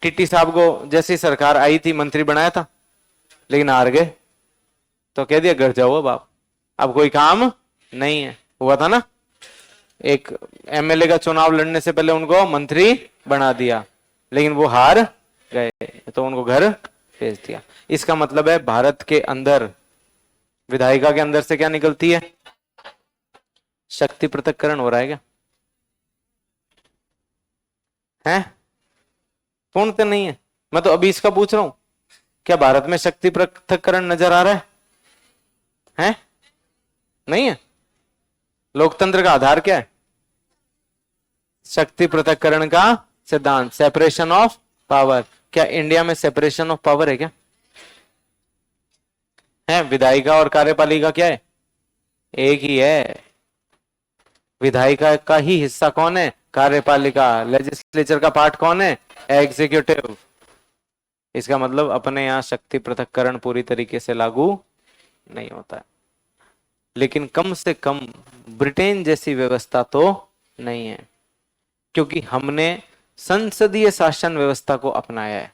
टीटी साहब को जैसी सरकार आई थी मंत्री बनाया था, लेकिन हार गए, तो कह दिया घर जाओ, अब कोई काम नहीं है। हुआ था ना, एक एमएलए का चुनाव लड़ने से पहले उनको मंत्री बना दिया, लेकिन वो हार गए तो उनको घर भेज दिया। इसका मतलब है भारत के अंदर विधायिका के अंदर से क्या निकलती है? शक्ति पृथक्करण हो रहा है क्या? है? पूर्णतः नहीं है। मैं तो अभी इसका पूछ रहा हूं, क्या भारत में शक्ति पृथक्करण नजर आ रहा है? है? नहीं है। लोकतंत्र का आधार क्या है? शक्ति पृथक्करण का सिद्धांत, सेपरेशन ऑफ पावर। क्या इंडिया में सेपरेशन ऑफ पावर है क्या? है? विधायिका और कार्यपालिका क्या है? एक ही है। विधायिका का ही हिस्सा कौन है? कार्यपालिका। लेजिस्लेचर का पार्ट कौन है? एग्जीक्यूटिव। इसका मतलब अपने यहां शक्ति पृथक्करण पूरी तरीके से लागू नहीं होता है, लेकिन कम से कम ब्रिटेन जैसी व्यवस्था तो नहीं है, क्योंकि हमने संसदीय शासन व्यवस्था को अपनाया है।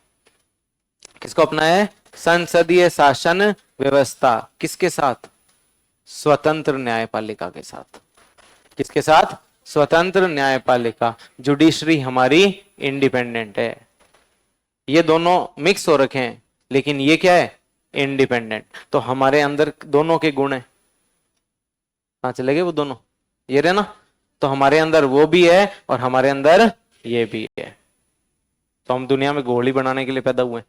किसको अपनाया है? संसदीय शासन व्यवस्था। किसके साथ? स्वतंत्र न्यायपालिका के साथ। किसके साथ? स्वतंत्र न्यायपालिका। जुडिशरी हमारी इंडिपेंडेंट है। ये दोनों मिक्स हो रखे हैं, लेकिन ये क्या है? इंडिपेंडेंट। तो हमारे अंदर दोनों के गुण है। कहां चले गए वो दोनों? ये रहे ना। तो हमारे अंदर वो भी है और हमारे अंदर ये भी है। तो हम दुनिया में गोल ही बनाने के लिए पैदा हुए।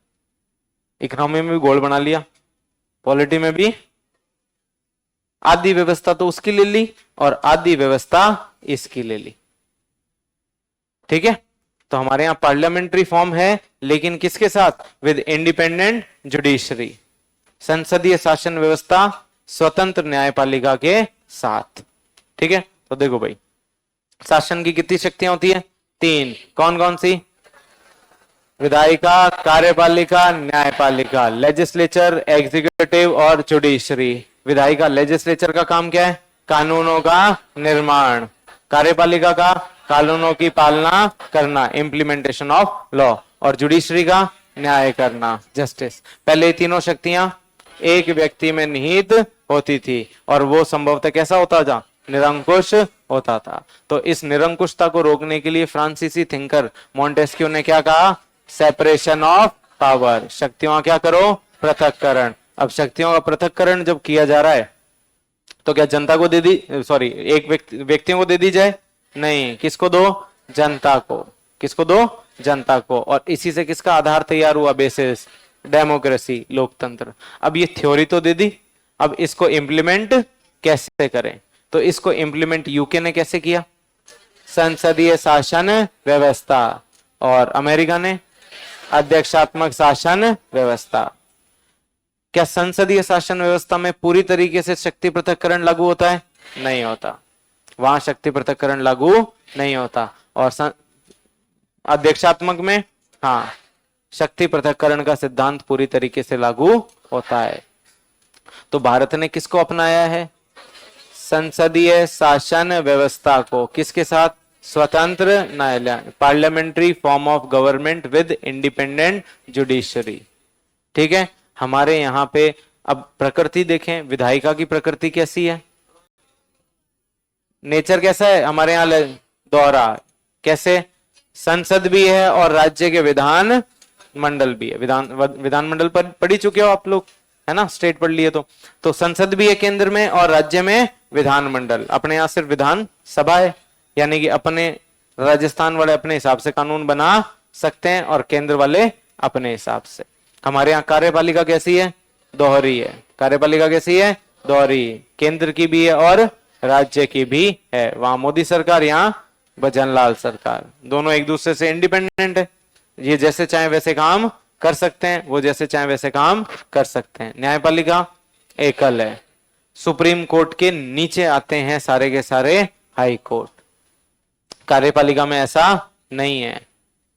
इकोनॉमी में भी गोल बना लिया, पॉलिटी में भी। आधी व्यवस्था तो उसकी ले ली और आधी व्यवस्था इसकी ले ली। ठीक है? तो हमारे यहां पार्लियामेंट्री फॉर्म है, लेकिन किसके साथ? With independent judiciary. संसदीय शासन व्यवस्था स्वतंत्र न्यायपालिका के साथ। ठीक है? तो देखो भाई, शासन की कितनी शक्तियां होती है? 3। कौन कौन सी? विधायिका, कार्यपालिका, न्यायपालिका। लेजिस्लेचर, एग्जीक्यूटिव और जुडिशरी। विधायिका, लेजिस्लेचर का काम क्या है? कानूनों का निर्माण। कार्यपालिका का कानूनों की पालना करना, इम्प्लीमेंटेशन ऑफ लॉ। और जुडिशरी का न्याय करना, जस्टिस। पहले ये तीनों शक्तियां एक व्यक्ति में निहित होती थी, और वो संभवतः कैसा होता था? निरंकुश होता था। तो इस निरंकुशता को रोकने के लिए फ्रांसीसी थिंकर मॉन्टेस्क्यू ने क्या कहा? Separation of power. शक्तियों क्या करो? पृथक्करण। अब शक्तियों का पृथक्करण जब किया जा रहा है, तो क्या जनता को दे दी, सॉरी, एक व्यक्तियों को दे दी जाए? नहीं। किसको दो? जनता को। किसको दो? जनता को। और इसी से किसका आधार तैयार हुआ? बेसिस डेमोक्रेसी, लोकतंत्र। अब ये थ्योरी तो दे दी, अब इसको इंप्लीमेंट कैसे करें? तो इसको इंप्लीमेंट यूके ने कैसे किया? संसदीय शासन व्यवस्था। और अमेरिका ने अध्यक्षात्मक शासन व्यवस्था। क्या संसदीय शासन व्यवस्था में पूरी तरीके से शक्ति पृथक्करण लागू होता है? नहीं होता। वहां शक्ति पृथक्करण लागू नहीं होता। और अध्यक्षात्मक में हाँ, शक्ति पृथक्करण का सिद्धांत पूरी तरीके से लागू होता है। तो भारत ने किसको अपनाया है? संसदीय शासन व्यवस्था को। किसके साथ? स्वतंत्र न्यायालय, parliamentary form of government with independent judiciary. ठीक है। हमारे यहाँ पे अब प्रकृति देखें, विधायिका की प्रकृति कैसी है? नेचर कैसा है हमारे यहाँ? दोहरा। कैसे? संसद भी है और राज्य के विधान मंडल भी है। विधान मंडल पर पढ़ी चुके हो आप लोग, है ना? स्टेट पढ़ लिए तो संसद भी है केंद्र में और राज्य में विधान मंडल। अपने यहाँ सिर्फ विधान सभा है, यानी कि अपने राजस्थान वाले अपने हिसाब से कानून बना सकते हैं और केंद्र वाले अपने हिसाब से। हमारे यहाँ कार्यपालिका कैसी है? दोहरी है। कार्यपालिका कैसी है? दोहरी। केंद्र की भी है और राज्य की भी है। वहां मोदी सरकार, यहाँ भजनलाल सरकार। दोनों एक दूसरे से इंडिपेंडेंट है। ये जैसे चाहे वैसे काम कर सकते हैं, वो जैसे चाहे वैसे काम कर सकते हैं। न्यायपालिका एकल है। सुप्रीम कोर्ट के नीचे आते हैं सारे के सारे हाई कोर्ट। कार्यपालिका में ऐसा नहीं है,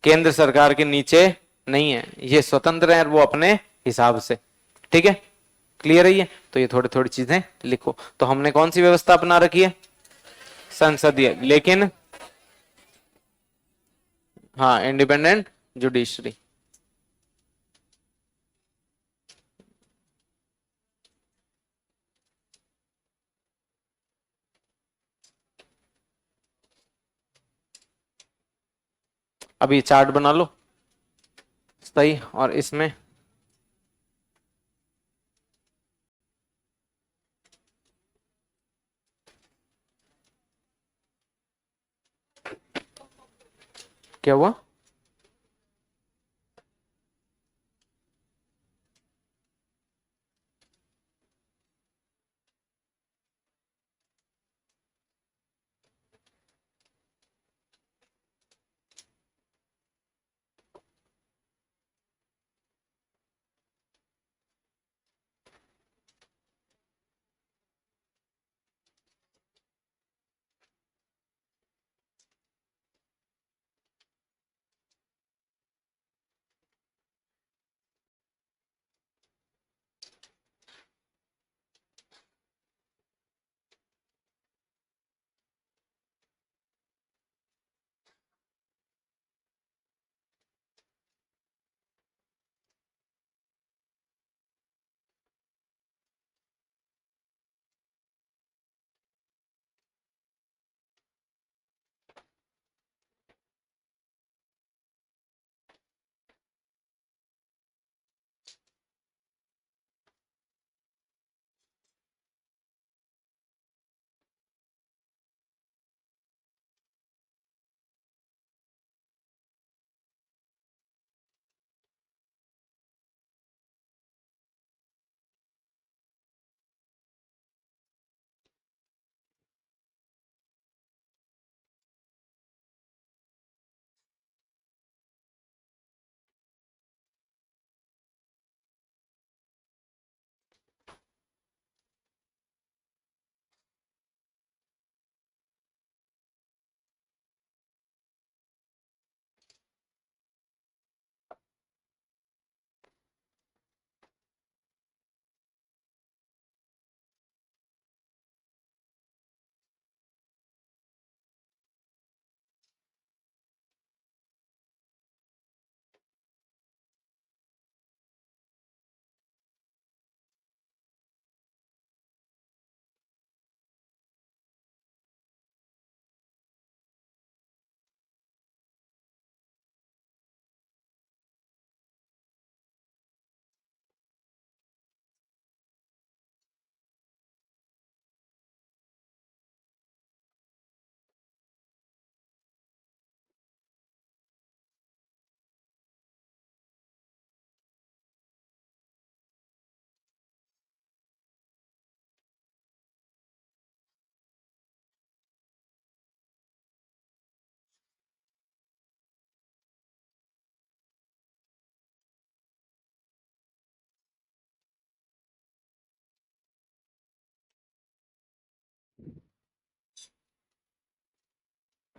केंद्र सरकार के नीचे नहीं है, ये स्वतंत्र है वो अपने हिसाब से। ठीक है, क्लियर है ये? तो ये थोड़ी थोड़ी चीजें लिखो। तो हमने कौन सी व्यवस्था अपना रखी है? संसदीय, लेकिन हाँ इंडिपेंडेंट जुडिशरी। अभी चार्ट बना लो सही, और इसमें क्या हुआ?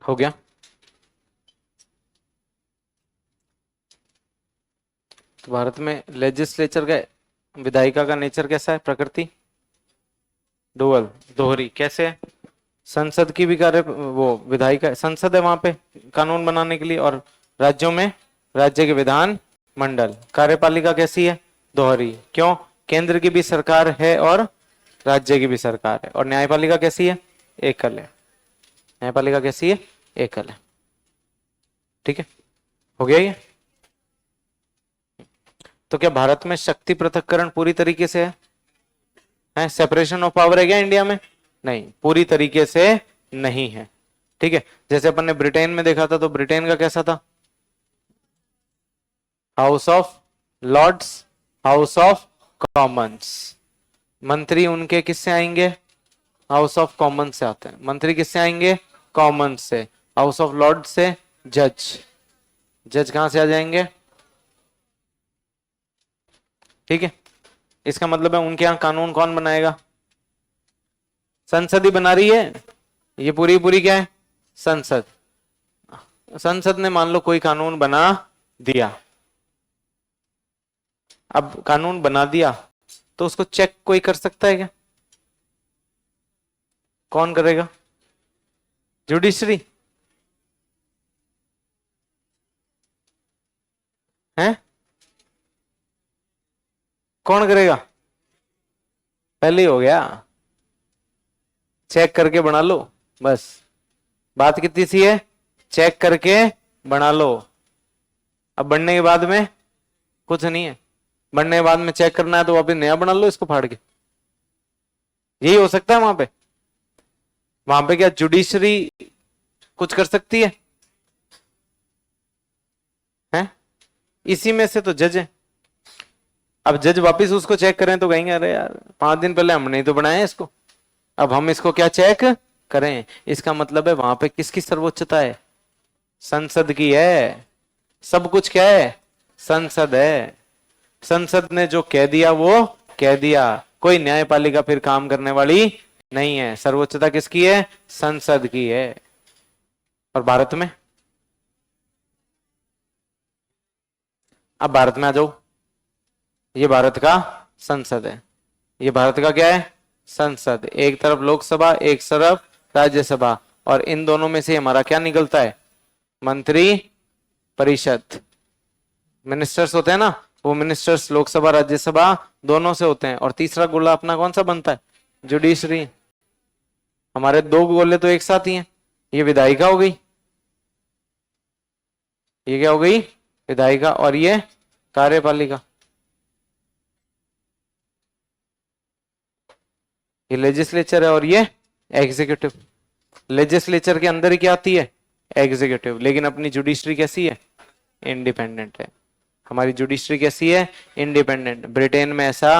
हो गया? तो भारत में लेजिस्लेचर का विधायिका का नेचर कैसा है, प्रकृति डुअल, दोहरी। कैसे है? संसद की भी कार्य, वो विधायिका संसद है वहां पे कानून बनाने के लिए, और राज्यों में राज्य के विधान मंडल। कार्यपालिका कैसी है? दोहरी। क्यों? केंद्र की भी सरकार है और राज्य की भी सरकार है। और न्यायपालिका कैसी है? एकल है। न्यायपालिका कैसी है? एकल है। ठीक है, हो गया ये। तो क्या भारत में शक्ति पृथक्करण पूरी तरीके से है सेपरेशन ऑफ पावर है क्या इंडिया में? नहीं, पूरी तरीके से नहीं है। ठीक है, जैसे अपन ने ब्रिटेन में देखा था, तो ब्रिटेन का कैसा था? House of Lords, House of Commons. मंत्री उनके किससे आएंगे? हाउस ऑफ कॉमन्स से आते हैं। मंत्री किससे आएंगे? कॉमन्स से। हाउस ऑफ लॉर्ड से जज। जज कहां से आ जाएंगे? ठीक है, इसका मतलब है उनके यहां कानून कौन बनाएगा? संसद ही बना रही है। ये पूरी पूरी क्या है? संसद। संसद ने मान लो कोई कानून बना दिया, अब कानून बना दिया तो उसको चेक कोई कर सकता है क्या? कौन करेगा? जुडिशरी है। कौन करेगा? पहले ही हो गया, चेक करके बना लो बस। बात कितनी सी है? चेक करके बना लो। अब बनने के बाद में कुछ नहीं है, बनने के बाद में चेक करना है तो वापस नया बना लो इसको फाड़ के। यही हो सकता है वहां पे। वहां पे क्या जुडिशरी कुछ कर सकती है? हैं? इसी में से तो जज है। अब जज वापिस उसको चेक करें तो कहेंगे अरे यार 5 दिन पहले हमने ही तो बनाया इसको, अब हम इसको क्या चेक करें? इसका मतलब है वहां पे किसकी सर्वोच्चता है? संसद की है। सब कुछ क्या है? संसद है। संसद ने जो कह दिया वो कह दिया। कोई न्यायपालिका फिर काम करने वाली नहीं है। सर्वोच्चता किसकी है? संसद की है। और भारत में, अब भारत में आ जाओ। ये भारत का संसद है। ये भारत का क्या है? संसद। एक तरफ लोकसभा, एक तरफ राज्यसभा, और इन दोनों में से हमारा क्या निकलता है? मंत्री परिषद। मिनिस्टर्स होते हैं ना, वो मिनिस्टर्स लोकसभा राज्यसभा दोनों से होते हैं। और तीसरा गोला अपना कौन सा बनता है? जुडिशरी। हमारे 2 गोले तो एक साथ ही हैं। ये विधायिका हो गई, ये क्या हो गई? विधायिका। और ये कार्यपालिका, ये लेजिस्लेचर है, और ये एग्जीक्यूटिव। लेजिस्लेचर के अंदर ही क्या आती है? एग्जीक्यूटिव। लेकिन अपनी जुडिशरी कैसी है? इंडिपेंडेंट है। हमारी जुडिशरी कैसी है? इंडिपेंडेंट। ब्रिटेन में ऐसा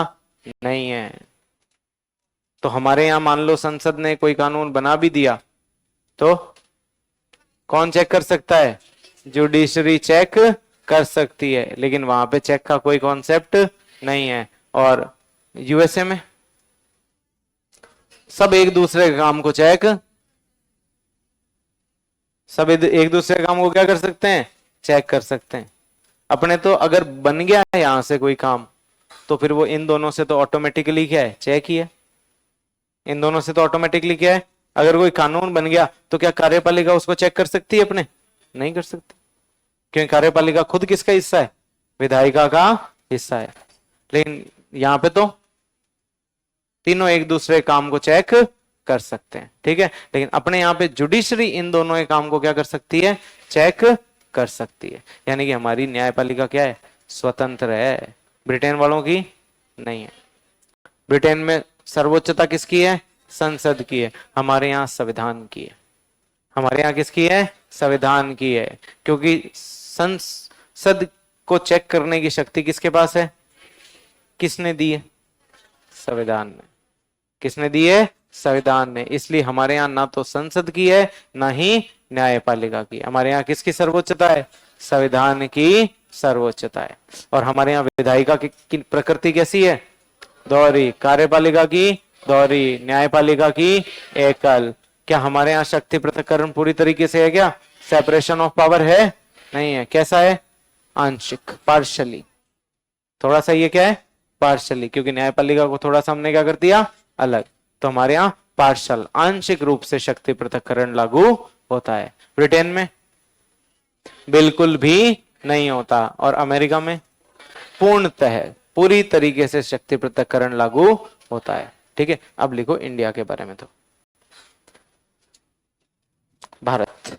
नहीं है। तो हमारे यहां मान लो संसद ने कोई कानून बना भी दिया तो कौन चेक कर सकता है? जुडिशरी चेक कर सकती है। लेकिन वहां पे चेक का कोई कॉन्सेप्ट नहीं है। और यूएसए में सब एक दूसरे के काम को चेक, सब एक दूसरे के काम को क्या कर सकते हैं? चेक कर सकते हैं। अपने तो अगर बन गया है यहां से कोई काम, तो फिर वो इन दोनों से तो ऑटोमेटिकली क्या है? चेक ही है। इन दोनों से तो ऑटोमेटिकली क्या है? अगर कोई कानून बन गया तो क्या कार्यपालिका उसको चेक कर सकती है? अपने नहीं कर सकती, क्योंकि कार्यपालिका खुद किसका हिस्सा है? विधायिका का हिस्सा है। लेकिन यहां पे तो तीनों एक दूसरे काम को चेक कर सकते हैं। ठीक है, लेकिन अपने यहां पे जुडिशरी इन दोनों के काम को क्या कर सकती है? चेक कर सकती है। यानी कि हमारी न्यायपालिका क्या है? स्वतंत्र है। ब्रिटेन वालों की नहीं है। ब्रिटेन में सर्वोच्चता किसकी है? संसद की है। हमारे यहाँ संविधान की है। हमारे यहाँ किसकी है? संविधान की है। क्योंकि संसद को चेक करने की शक्ति किसके पास है? किसने दी है? संविधान ने। किसने दी है? संविधान ने। इसलिए हमारे यहाँ ना तो संसद की है ना ही न्यायपालिका की। हमारे यहाँ किसकी सर्वोच्चता है? संविधान की सर्वोच्चता है। और हमारे यहाँ विधायिका की प्रकृति कैसी है? दोहरी। कार्यपालिका की दोहरी। न्यायपालिका की एकल। क्या हमारे यहाँ शक्ति पृथक्करण पूरी तरीके से है क्या? सेपरेशन ऑफ पावर है? नहीं है। कैसा है? आंशिक, पार्शली। थोड़ा सा ये क्या है? पार्शली, क्योंकि न्यायपालिका को थोड़ा सा हमने क्या कर दिया, अलग। तो हमारे यहाँ पार्शल, आंशिक रूप से शक्ति पृथक्करण लागू होता है। ब्रिटेन में बिल्कुल भी नहीं होता, और अमेरिका में पूर्णतः पूरी तरीके से शक्ति पृथक्करण लागू होता है। ठीक है, अब लिखो इंडिया के बारे में। तो भारत,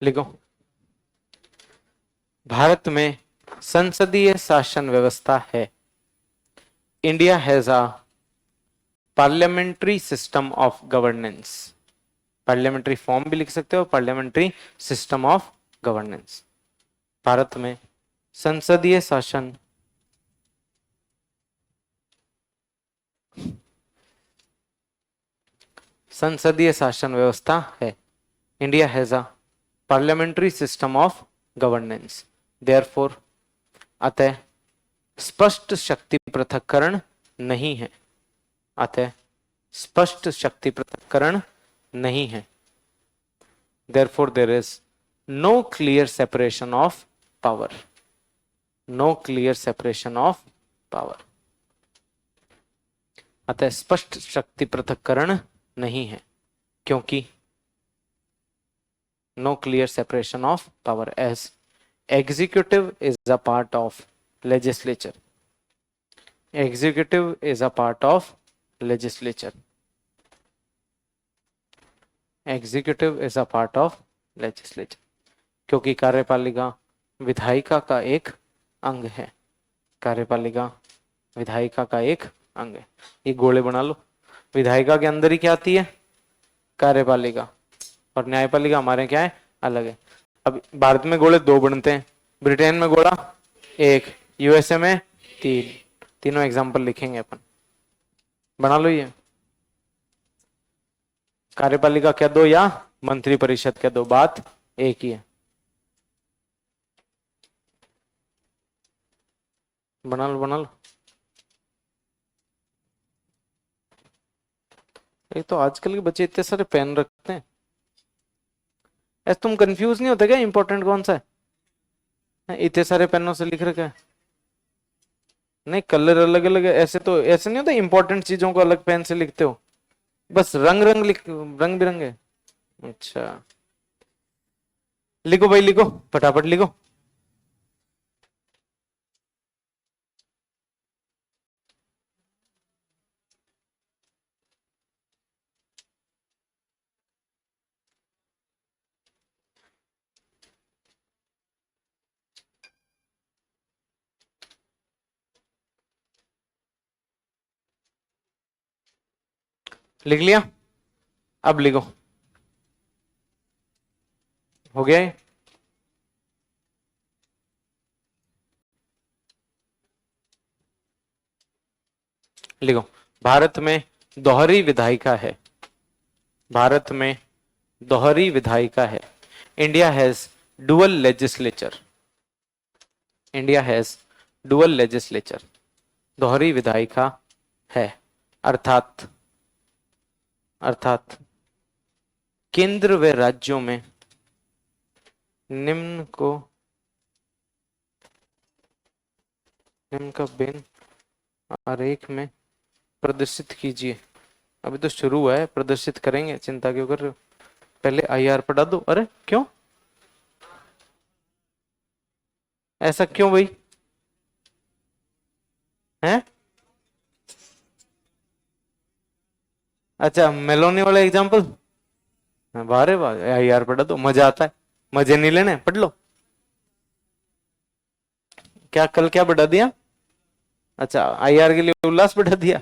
लिखो भारत में संसदीय शासन व्यवस्था है। India has a parliamentary system of governance. Parliamentary form भी लिख सकते हो, parliamentary system of governance. Bharat में संसदीय शासन व्यवस्था है। India has a parliamentary system of governance, therefore अतः स्पष्ट शक्ति पृथक्करण नहीं है। अतः स्पष्ट शक्ति पृथक्करण नहीं है। Therefore there is no clear separation of power. No clear separation of power. अतः स्पष्ट शक्ति पृथक्करण नहीं है, क्योंकि no clear separation of power as executive is a part of legislature. Executive is a part of legislature. Executive is a part of legislature. क्योंकि कार्यपालिका विधायिका का एक अंग है। कार्यपालिका विधायिका का एक अंग है। ये गोले बना लो। विधायिका के अंदर ही क्या आती है, कार्यपालिका, और न्यायपालिका हमारे क्या है, अलग है। अब भारत में गोले 2 बनते हैं, ब्रिटेन में गोला 1, यूएसए में 3। तीनों एग्जाम्पल लिखेंगे अपन, बना लो। ये कार्यपालिका क्या 2 या मंत्री परिषद क्या 2, बात एक ही है। बना लो बना लो। एक तो आजकल के बच्चे इतने सारे पेन रखते हैं, ऐसे तुम कंफ्यूज नहीं होते क्या इंपॉर्टेंट कौन सा है? इतने सारे पेनों से लिख रखा है। नहीं, कलर अलग अलग है, ऐसे तो ऐसे नहीं होता इंपॉर्टेंट चीजों को अलग पेन से लिखते हो, बस रंग बिरंगे। अच्छा लिखो भाई, लिखो फटाफट लिखो। लिख लिया? अब लिखो, हो गया है? लिखो, भारत में दोहरी विधायिका है। भारत में दोहरी विधायिका है। India has dual legislature. India has dual legislature. दोहरी विधायिका है, अर्थात केंद्र व राज्यों में निम्न का बेन आरेख में प्रदर्शित कीजिए। अभी तो शुरू हुआ है, प्रदर्शित करेंगे, चिंता क्यों कर रहे हो? पहले आईआर पढ़ा दो। अरे क्यों, ऐसा क्यों भाई? हैं? अच्छा, मेलोनी वाला एग्जाम्पल, बारे वाह, आईआर पढ़ा दो, मजा आता है। मजे नहीं लेने, पढ़ लो। क्या कल क्या बढ़ा दिया? अच्छा, आईआर के लिए उल्लास बढ़ा दिया।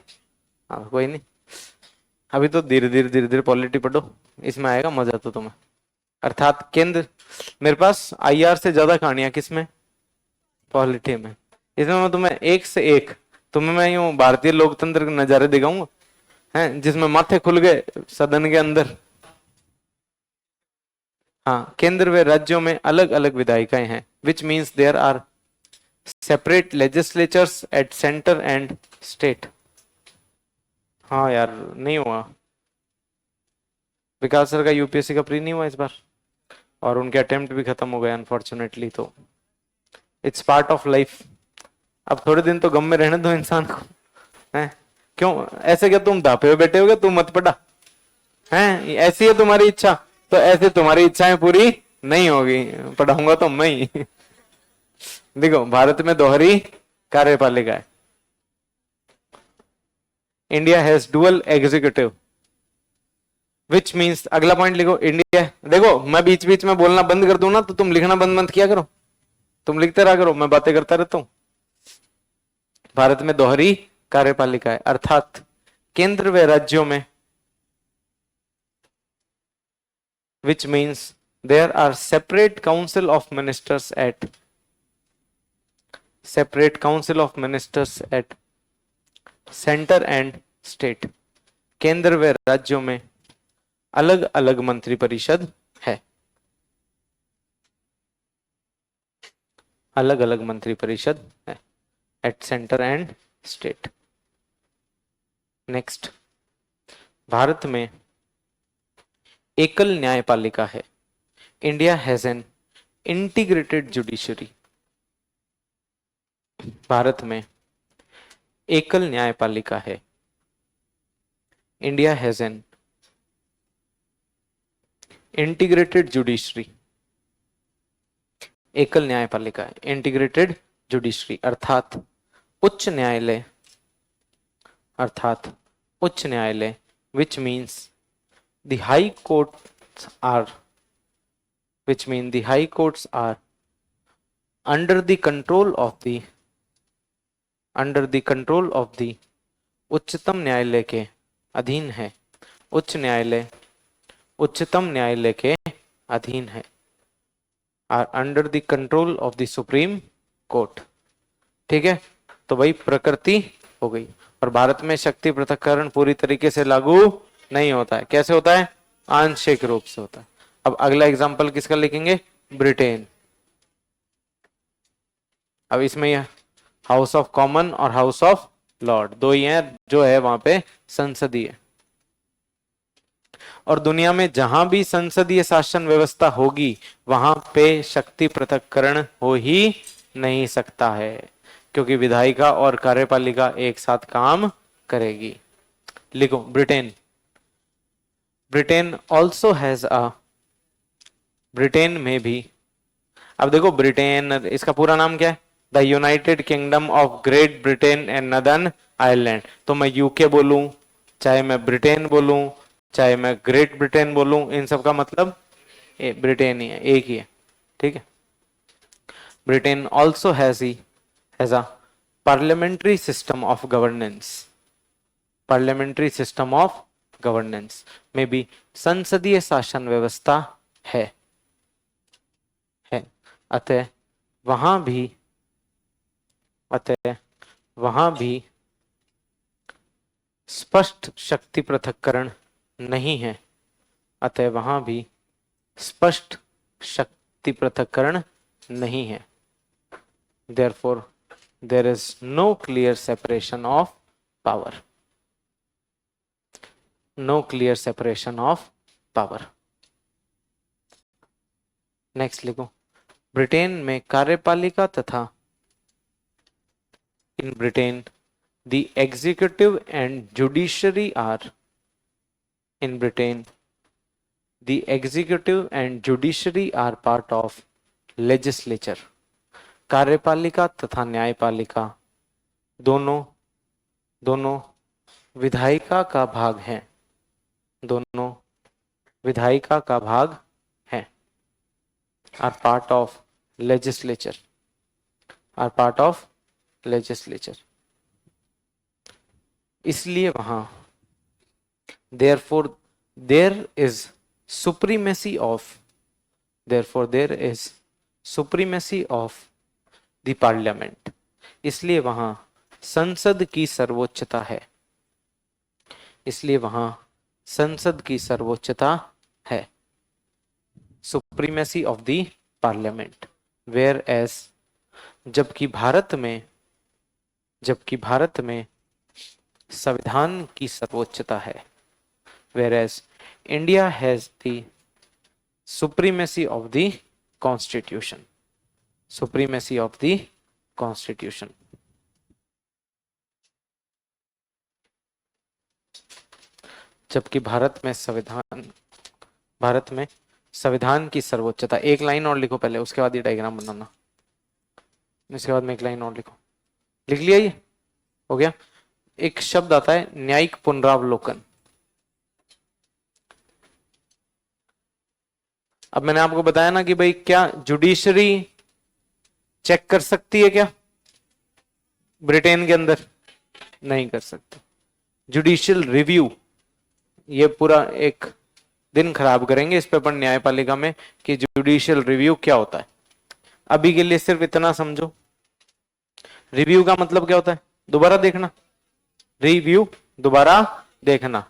हाँ कोई नहीं, अभी तो धीरे धीरे पॉलिटी पढ़ो, इसमें आएगा मजा तो तुम्हें। अर्थात केंद्र, मेरे पास आईआर से ज्यादा कहानियां किसमें, पॉलिटी में। इसमें मैं तुम्हें एक से एक, तुम्हें मैं यूं भारतीय लोकतंत्र के नजारे दिखाऊंगा, हैं जिसमें माथे खुल गए सदन के अंदर। हाँ, केंद्र व राज्यों में अलग अलग विधायिकाएं हैं, which means there are separate legislatures at centre and state. हाँ यार नहीं हुआ, विकास सर का यूपीएससी का प्री नहीं हुआ इस बार, और उनके अटेम्प्ट भी खत्म हो गए अनफॉर्चुनेटली। तो इट्स पार्ट ऑफ लाइफ। अब थोड़े दिन तो गम में रहने दो इंसान को, हैं? क्यों ऐसे, क्या तुम धापे हुए बैठे होगे, तुम मत पढ़ा हैं? ऐसी है तुम्हारी इच्छा, तो ऐसे तुम्हारी इच्छाएं पूरी नहीं होगी, पढ़ाऊंगा तो मैं ही। देखो भारत में दोहरी कार्यपालिका है। India has dual executive which means, अगला पॉइंट लिखो, इंडिया, देखो मैं बीच बीच में बोलना बंद कर दूं ना तो तुम लिखना बंद मत किया करो, तुम लिखते रहा करो, मैं बातें करता रहता हूं। भारत में दोहरी कार्यपालिका है, अर्थात केंद्र व राज्यों में, which means there are separate council of ministers at center and state। केंद्र व राज्यों में अलग अलग मंत्री परिषद है, अलग अलग मंत्री परिषद है, eight centre and state. Next, Bharat में एकल न्यायपालिका है। India has an integrated judiciary. Bharat में एकल न्यायपालिका है। India has an integrated judiciary. एकल न्यायपालिका है, इंटीग्रेटेड जुडिशरी अर्थात उच्च न्यायालय, which means the high courts are under the control of the उच्चतम न्यायालय के अधीन है। उच्च न्यायालय उच्चतम न्यायालय के अधीन है, or under the control of the Supreme Court. ठीक है, तो भाई प्रकृति हो गई। और भारत में शक्ति पृथक्करण पूरी तरीके से लागू नहीं होता है। कैसे होता है? आंशिक रूप से होता है। अब अगला एग्जांपल किसका लिखेंगे? ब्रिटेन। अब इसमें यह हाउस ऑफ कॉमन और हाउस ऑफ लॉर्ड दो ही हैं, जो है वहां पे संसदीय। और दुनिया में जहां भी संसदीय शासन व्यवस्था होगी वहां पे शक्ति पृथक्करण हो ही नहीं सकता है, क्योंकि विधायिका और कार्यपालिका एक साथ काम करेगी। लिखो Britain. Britain also has Britain में भी, अब देखो ब्रिटेन, इसका पूरा नाम क्या है? The United kingdom of great Britain and northern Ireland. तो मैं यूके बोलूं, चाहे मैं ब्रिटेन बोलूं, चाहे मैं ग्रेट ब्रिटेन बोलूं, इन सब का मतलब ब्रिटेन ही है, एक ही है। ठीक है। Britain also has a parliamentary system of governance. Parliamentary system of governance में भी संसदीय शासन व्यवस्था है। अतः वहां भी स्पष्ट शक्ति पृथक्करण नहीं है। अतः वहां भी स्पष्ट शक्ति पृथक्करण नहीं है। Therefore, there is no clear separation of power. No clear separation of power. Next लिखो, ब्रिटेन में कार्यपालिका तथा in Britain the executive and judiciary are in Britain the executive and judiciary are part of legislature। कार्यपालिका तथा न्यायपालिका दोनों विधायिका का भाग हैं। दोनों विधायिका का भाग हैं। are part of legislature। are part of legislature। इसलिए वहां therefore there is supremacy of the parliament। इसलिए वहां संसद की सर्वोच्चता है। इसलिए वहां संसद की सर्वोच्चता है। supremacy of the parliament, whereas जबकि भारत में संविधान की सर्वोच्चता है, whereas India has the supremacy of the constitution. Supremacy of the constitution. जबकि भारत में संविधान की सर्वोच्चता। एक लाइन और लिखो पहले, उसके बाद ये डायग्राम बनाना, इसके बाद में एक लाइन और लिखो। लिख लिया? ये हो गया। एक शब्द आता है न्यायिक पुनरावलोकन। अब मैंने आपको बताया ना कि भाई क्या जुडिशरी चेक कर सकती है क्या ब्रिटेन के अंदर? नहीं कर सकती। जुडिशियल रिव्यू, ये पूरा एक दिन खराब करेंगे इस पे अपन न्यायपालिका में कि जुडिशियल रिव्यू क्या होता है। अभी के लिए सिर्फ इतना समझो, रिव्यू का मतलब क्या होता है? दोबारा देखना। रिव्यू दोबारा देखना।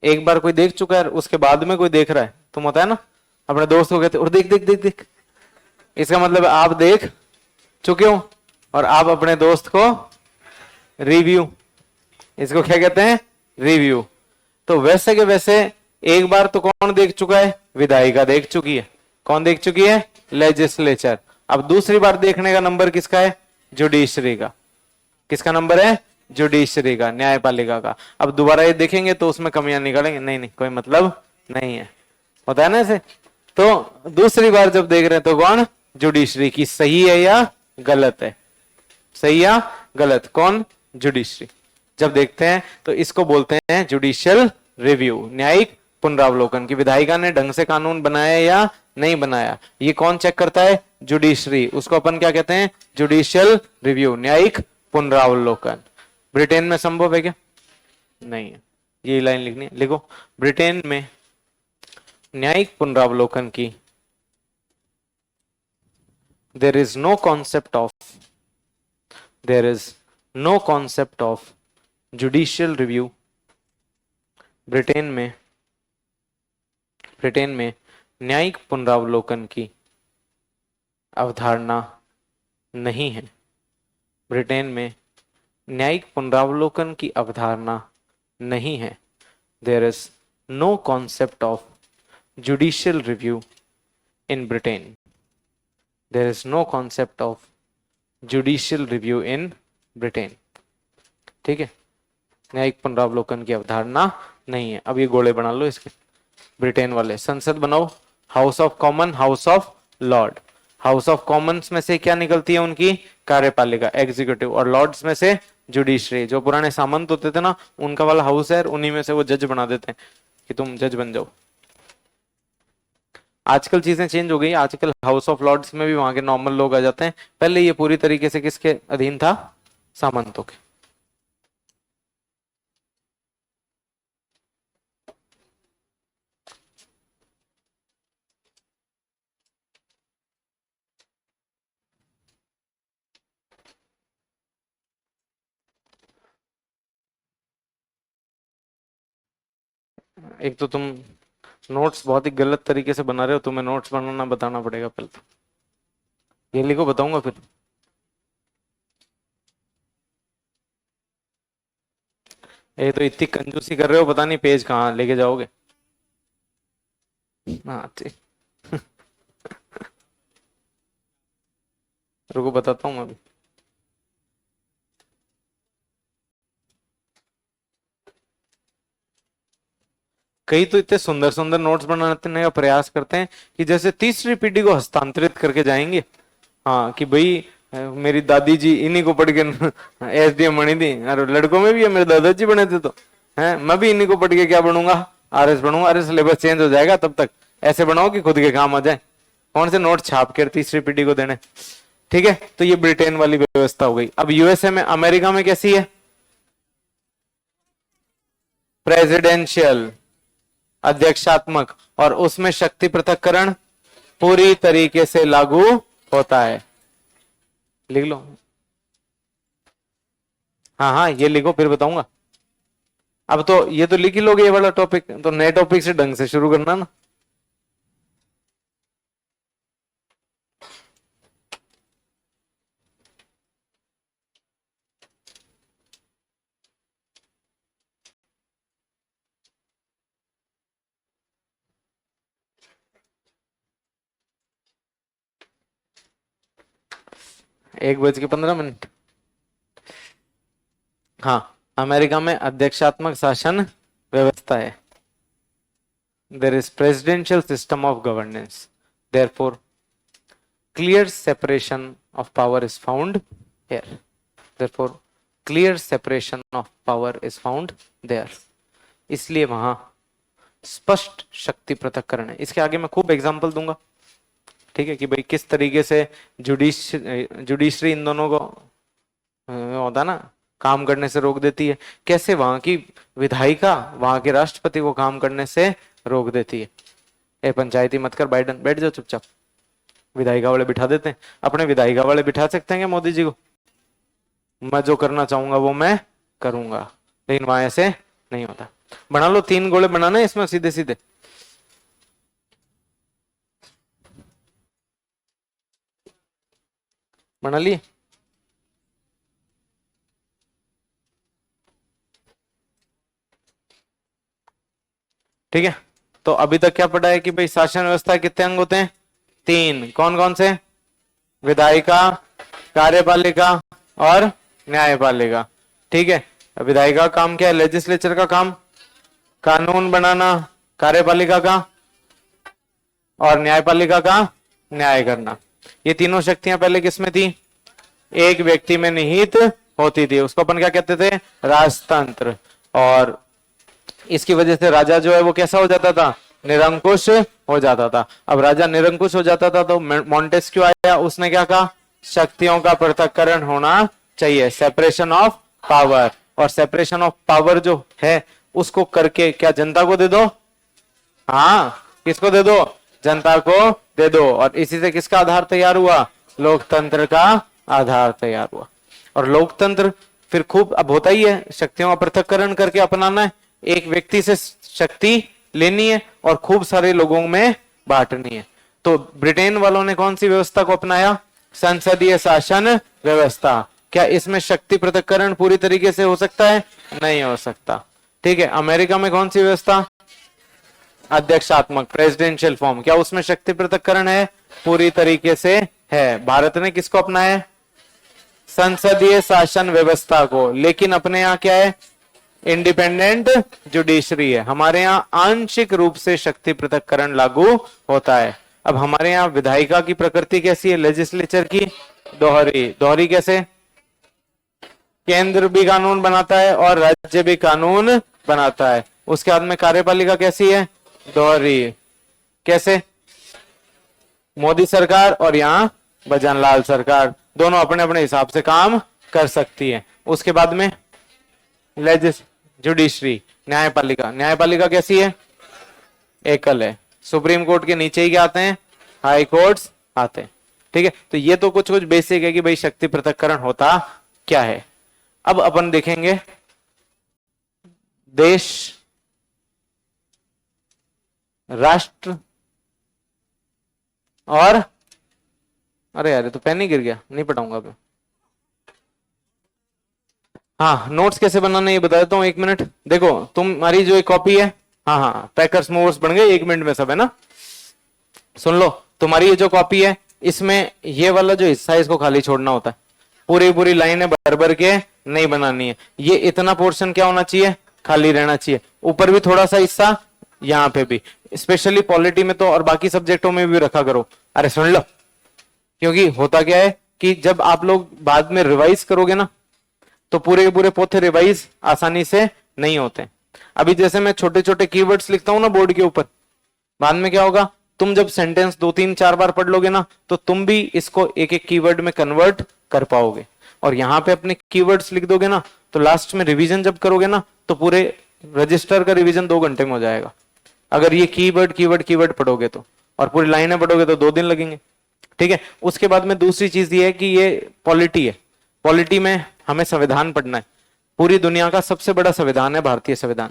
एक बार कोई देख चुका है, उसके बाद में कोई देख रहा है, तुम होता है ना, अपने दोस्त को कहते और देख देख देख देख, इसका मतलब आप देख चुके हो और आप अपने दोस्त को रिव्यू, इसको क्या कहते हैं? रिव्यू। तो वैसे के वैसे एक बार तो कौन देख चुका है? विधायिका देख चुकी है। कौन देख चुकी है? लेजिस्लेचर। अब दूसरी बार देखने का नंबर किसका है? जुडिशरी का। किसका नंबर है? जुडिशरी का, न्यायपालिका का। अब दोबारा ये देखेंगे तो उसमें कमियां निकालेंगे? नहीं नहीं, कोई मतलब नहीं है, होता है ना ऐसे। तो दूसरी बार जब देख रहे हैं तो कौन? जुडिशरी की सही है या गलत है, सही या गलत, कौन? जुडिशरी। जब देखते हैं तो इसको बोलते हैं जुडिशियल रिव्यू, न्यायिक पुनरावलोकन की विधायिका ने ढंग से कानून बनाया या नहीं बनाया, ये कौन चेक करता है? जुडिशरी। उसको अपन क्या कहते हैं? जुडिशियल रिव्यू, न्यायिक पुनरावलोकन। ब्रिटेन में संभव है क्या? नहीं है। ये लाइन लिखनी है, लिखो। ब्रिटेन में न्यायिक पुनरावलोकन की there is no concept of judicial review। Britain में न्यायिक पुनरावलोकन की अवधारणा नहीं है। ब्रिटेन में न्यायिक पुनरावलोकन की अवधारणा नहीं है। There is no concept of judicial review in Britain। There is no concept of judicial review in Britain। ठीक है, न्यायिक पुनरावलोकन की अवधारणा नहीं है। अब ये गोले बना लो इसके, ब्रिटेन वाले। संसद बनाओ, house of common, house of Lord. House of Commons में से क्या निकलती है? उनकी कार्यपालिका, एग्जीक्यूटिव, और लॉर्ड्स में से जुडिशरी। जो पुराने सामंत होते थे ना, उनका वाला हाउस है, उन्हीं में से वो जज बना देते हैं कि तुम जज बन जाओ। आजकल चीजें चेंज हो गई, आजकल हाउस ऑफ लॉर्ड्स में भी वहां के नॉर्मल लोग आ जाते हैं। पहले ये पूरी तरीके से किसके अधीन था? सामंतों के। एक तो तुम नोट्स बहुत ही गलत तरीके से बना रहे हो, तुम्हें नोट्स बनाना बताना पड़ेगा पहले तो। ये लिखो, बताऊंगा फिर। ये तो इतनी कंजूसी कर रहे हो, पता नहीं पेज कहाँ लेके जाओगे। हाँ ठीक रुको, बताता हूँ मैं अभी। कई तो इतने सुंदर सुंदर नोट्स बनाने का प्रयास करते हैं कि जैसे तीसरी पीढ़ी को हस्तांतरित करके जाएंगे। हाँ कि भाई मेरी दादी जी इन्हीं को पढ़ के एसडीएम बनी थी, अरे लड़कों में भी है, मेरे दादाजी बने थे, तो है मैं भी इन्हीं को पढ़ के क्या बनूंगा? आरएस बनूंगा। अरे सिलेबस चेंज हो जाएगा तब तक, ऐसे बनाओ कि खुद के काम आ जाए। कौन से नोट छाप कर तीसरी पीढ़ी को देने? ठीक है, तो ये ब्रिटेन वाली व्यवस्था हो गई। अब यूएसए में, अमेरिका में कैसी है? प्रेसिडेंशियल, अध्यक्षात्मक, और उसमें शक्ति पृथक्करण पूरी तरीके से लागू होता है। लिख लो। हाँ हाँ, ये लिखो, फिर बताऊंगा। अब तो ये तो लिख ही लोगे ये वाला टॉपिक, तो नए टॉपिक से ढंग से शुरू करना ना। 1:15। हाँ, अमेरिका में अध्यक्षात्मक शासन व्यवस्था है। There is presidential system of governance, therefore clear separation of power is found here. Therefore clear separation of power is found there. इसलिए वहां स्पष्ट शक्ति पृथक्करण है। इसके आगे मैं खूब एग्जांपल दूंगा, ठीक है, कि भाई किस तरीके से जुडिशरी इन दोनों को होता ना काम करने से रोक देती है, कैसे वहां की विधायिका वहां के राष्ट्रपति को काम करने से रोक देती है। ए पंचायती मत कर बाइडन, बैठ जाओ चुपचाप। विधायिका वाले बिठा देते हैं, अपने विधायिका वाले बिठा सकते हैं क्या मोदी जी को? मैं जो करना चाहूंगा वो मैं करूंगा, लेकिन वहां ऐसे नहीं होता। बना लो 3 गोले बनाना है इसमें सीधे सीधे। बना लिए? ठीक है, तो अभी तक क्या पढ़ा है कि भाई शासन व्यवस्था के कितने अंग होते हैं? 3। कौन कौन से? विधायिका, कार्यपालिका और न्यायपालिका। ठीक है, विधायिका का काम क्या है? लेजिस्लेचर का काम कानून बनाना, कार्यपालिका का और न्यायपालिका का न्याय करना। ये तीनों शक्तियां पहले किसमें थी? एक व्यक्ति में निहित होती थी, उसको अपन क्या कहते थे? राजतंत्र। और इसकी वजह से राजा जो है वो कैसा हो जाता था? निरंकुश हो जाता था। अब राजा निरंकुश हो जाता था तो मॉन्टेस्क्यू आया, उसने क्या कहा? शक्तियों का पृथक्करण होना चाहिए, सेपरेशन ऑफ पावर। और सेपरेशन ऑफ पावर जो है उसको करके क्या जनता को दे दो? हाँ, किसको दे दो? जनता को दे दो। और इसी से किसका आधार तैयार हुआ? लोकतंत्र का आधार तैयार हुआ। और लोकतंत्र फिर खूब अब होता ही है, शक्तियों का पृथक्करण करके अपनाना है। एक व्यक्ति से शक्ति लेनी है और खूब सारे लोगों में बांटनी है। तो ब्रिटेन वालों ने कौन सी व्यवस्था को अपनाया? संसदीय शासन व्यवस्था। क्या इसमें शक्ति पृथक्करण पूरी तरीके से हो सकता है? नहीं हो सकता। ठीक है, अमेरिका में कौन सी व्यवस्था? अध्यक्षात्मक, प्रेसिडेंशियल फॉर्म। क्या उसमें शक्ति पृथक्करण है? पूरी तरीके से है। भारत ने किसको अपनाया है? संसदीय शासन व्यवस्था को। लेकिन अपने यहाँ क्या है? इंडिपेंडेंट जुडिशरी है। हमारे यहाँ आंशिक रूप से शक्ति पृथक्करण लागू होता है। अब हमारे यहाँ विधायिका की प्रकृति कैसी है? लेजिस्लेचर की दोहरी। दोहरी कैसे? केंद्र भी कानून बनाता है और राज्य भी कानून बनाता है। उसके बाद में कार्यपालिका कैसी है? दोहरी। कैसे? मोदी सरकार और यहाँ भजनलाल सरकार दोनों अपने अपने हिसाब से काम कर सकती है। उसके बाद में जुडिशरी, न्यायपालिका। न्यायपालिका कैसी है? एकल है। सुप्रीम कोर्ट के नीचे ही क्या आते हैं? हाई कोर्ट्स आते हैं। ठीक है, तो ये तो कुछ कुछ बेसिक है कि भाई शक्ति पृथक्करण होता क्या है। अब अपन देखेंगे देश, राष्ट्र और अरे यार तो पेन ही गिर गया, नहीं पढ़ाऊंगा अभी। हाँ, नोट्स कैसे बनाना ये बता देता हूँ, 1 मिनट। देखो तुम्हारी जो एक कॉपी है, हाँ हाँ पैकर्स मूवर्स बन गए 1 मिनट में सब, है ना? सुन लो, तुम्हारी ये जो कॉपी है इसमें ये वाला जो हिस्सा है इसको खाली छोड़ना होता है। पूरी पूरी लाइनें भर भर के नहीं बनानी है। ये इतना पोर्शन क्या होना चाहिए? खाली रहना चाहिए। ऊपर भी थोड़ा सा हिस्सा, यहाँ पे भी। स्पेशली पॉलिटी में तो और बाकी सब्जेक्टों में भी रखा करो। अरे सुन लो, क्योंकि होता क्या है कि जब आप लोग बाद में रिवाइज करोगे ना तो पूरे के पूरे पोथे रिवाइज आसानी से नहीं होते। अभी जैसे मैं छोटे छोटे कीवर्ड्स लिखता हूं ना बोर्ड के ऊपर, बाद में क्या होगा? तुम जब सेंटेंस 2-3-4 बार पढ़ लोगे ना तो तुम भी इसको एक एक कीवर्ड में कन्वर्ट कर पाओगे। और यहाँ पे अपने कीवर्ड्स लिख दोगे ना तो लास्ट में रिवीजन जब करोगे ना तो पूरे रजिस्टर का रिवीजन 2 घंटे में हो जाएगा। अगर ये कीवर्ड कीवर्ड कीवर्ड पढ़ोगे तो, और पूरी लाइनें पढ़ोगे तो 2 दिन लगेंगे। ठीक है, उसके बाद में दूसरी चीज ये है कि ये पॉलिटी है। पॉलिटी में हमें संविधान पढ़ना है। पूरी दुनिया का सबसे बड़ा संविधान है भारतीय संविधान,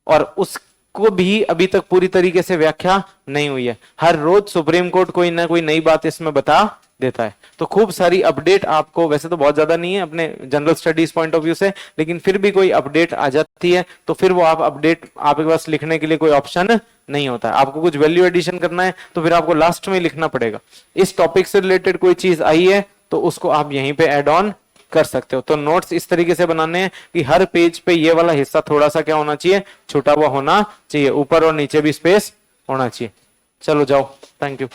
और उसको भी अभी तक पूरी तरीके से व्याख्या नहीं हुई है। हर रोज सुप्रीम कोर्ट कोई ना कोई नई बात इसमें बता देता है। तो खूब सारी अपडेट आपको, वैसे तो बहुत ज्यादा नहीं है अपने general studies point of view से, लेकिन फिर भी कोई अपडेट आ जाती है तो फिर वो आप अपडेट, आपके पास लिखने के लिए कोई ऑप्शन नहीं होता है। आपको कुछ वैल्यू एडिशन करना है तो फिर आपको लास्ट में लिखना पड़ेगा। इस टॉपिक से रिलेटेड कोई चीज आई है तो उसको आप यहीं पे ऐड ऑन कर सकते हो। तो नोट्स इस तरीके से बनाने हैं कि हर पेज पे ये वाला हिस्सा थोड़ा सा क्या होना चाहिए, छूटा हुआ होना चाहिए, ऊपर और नीचे भी स्पेस होना चाहिए। चलो जाओ, थैंक यू।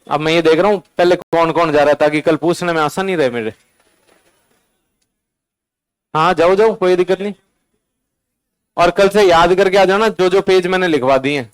अब मैं ये देख रहा हूं पहले कौन कौन जा रहा है, ताकि कल पूछने में आसान नहीं रहे मेरे। हाँ जाओ जाओ, कोई दिक्कत नहीं। और कल से याद करके आ जाना जो जो पेज मैंने लिखवा दिए हैं।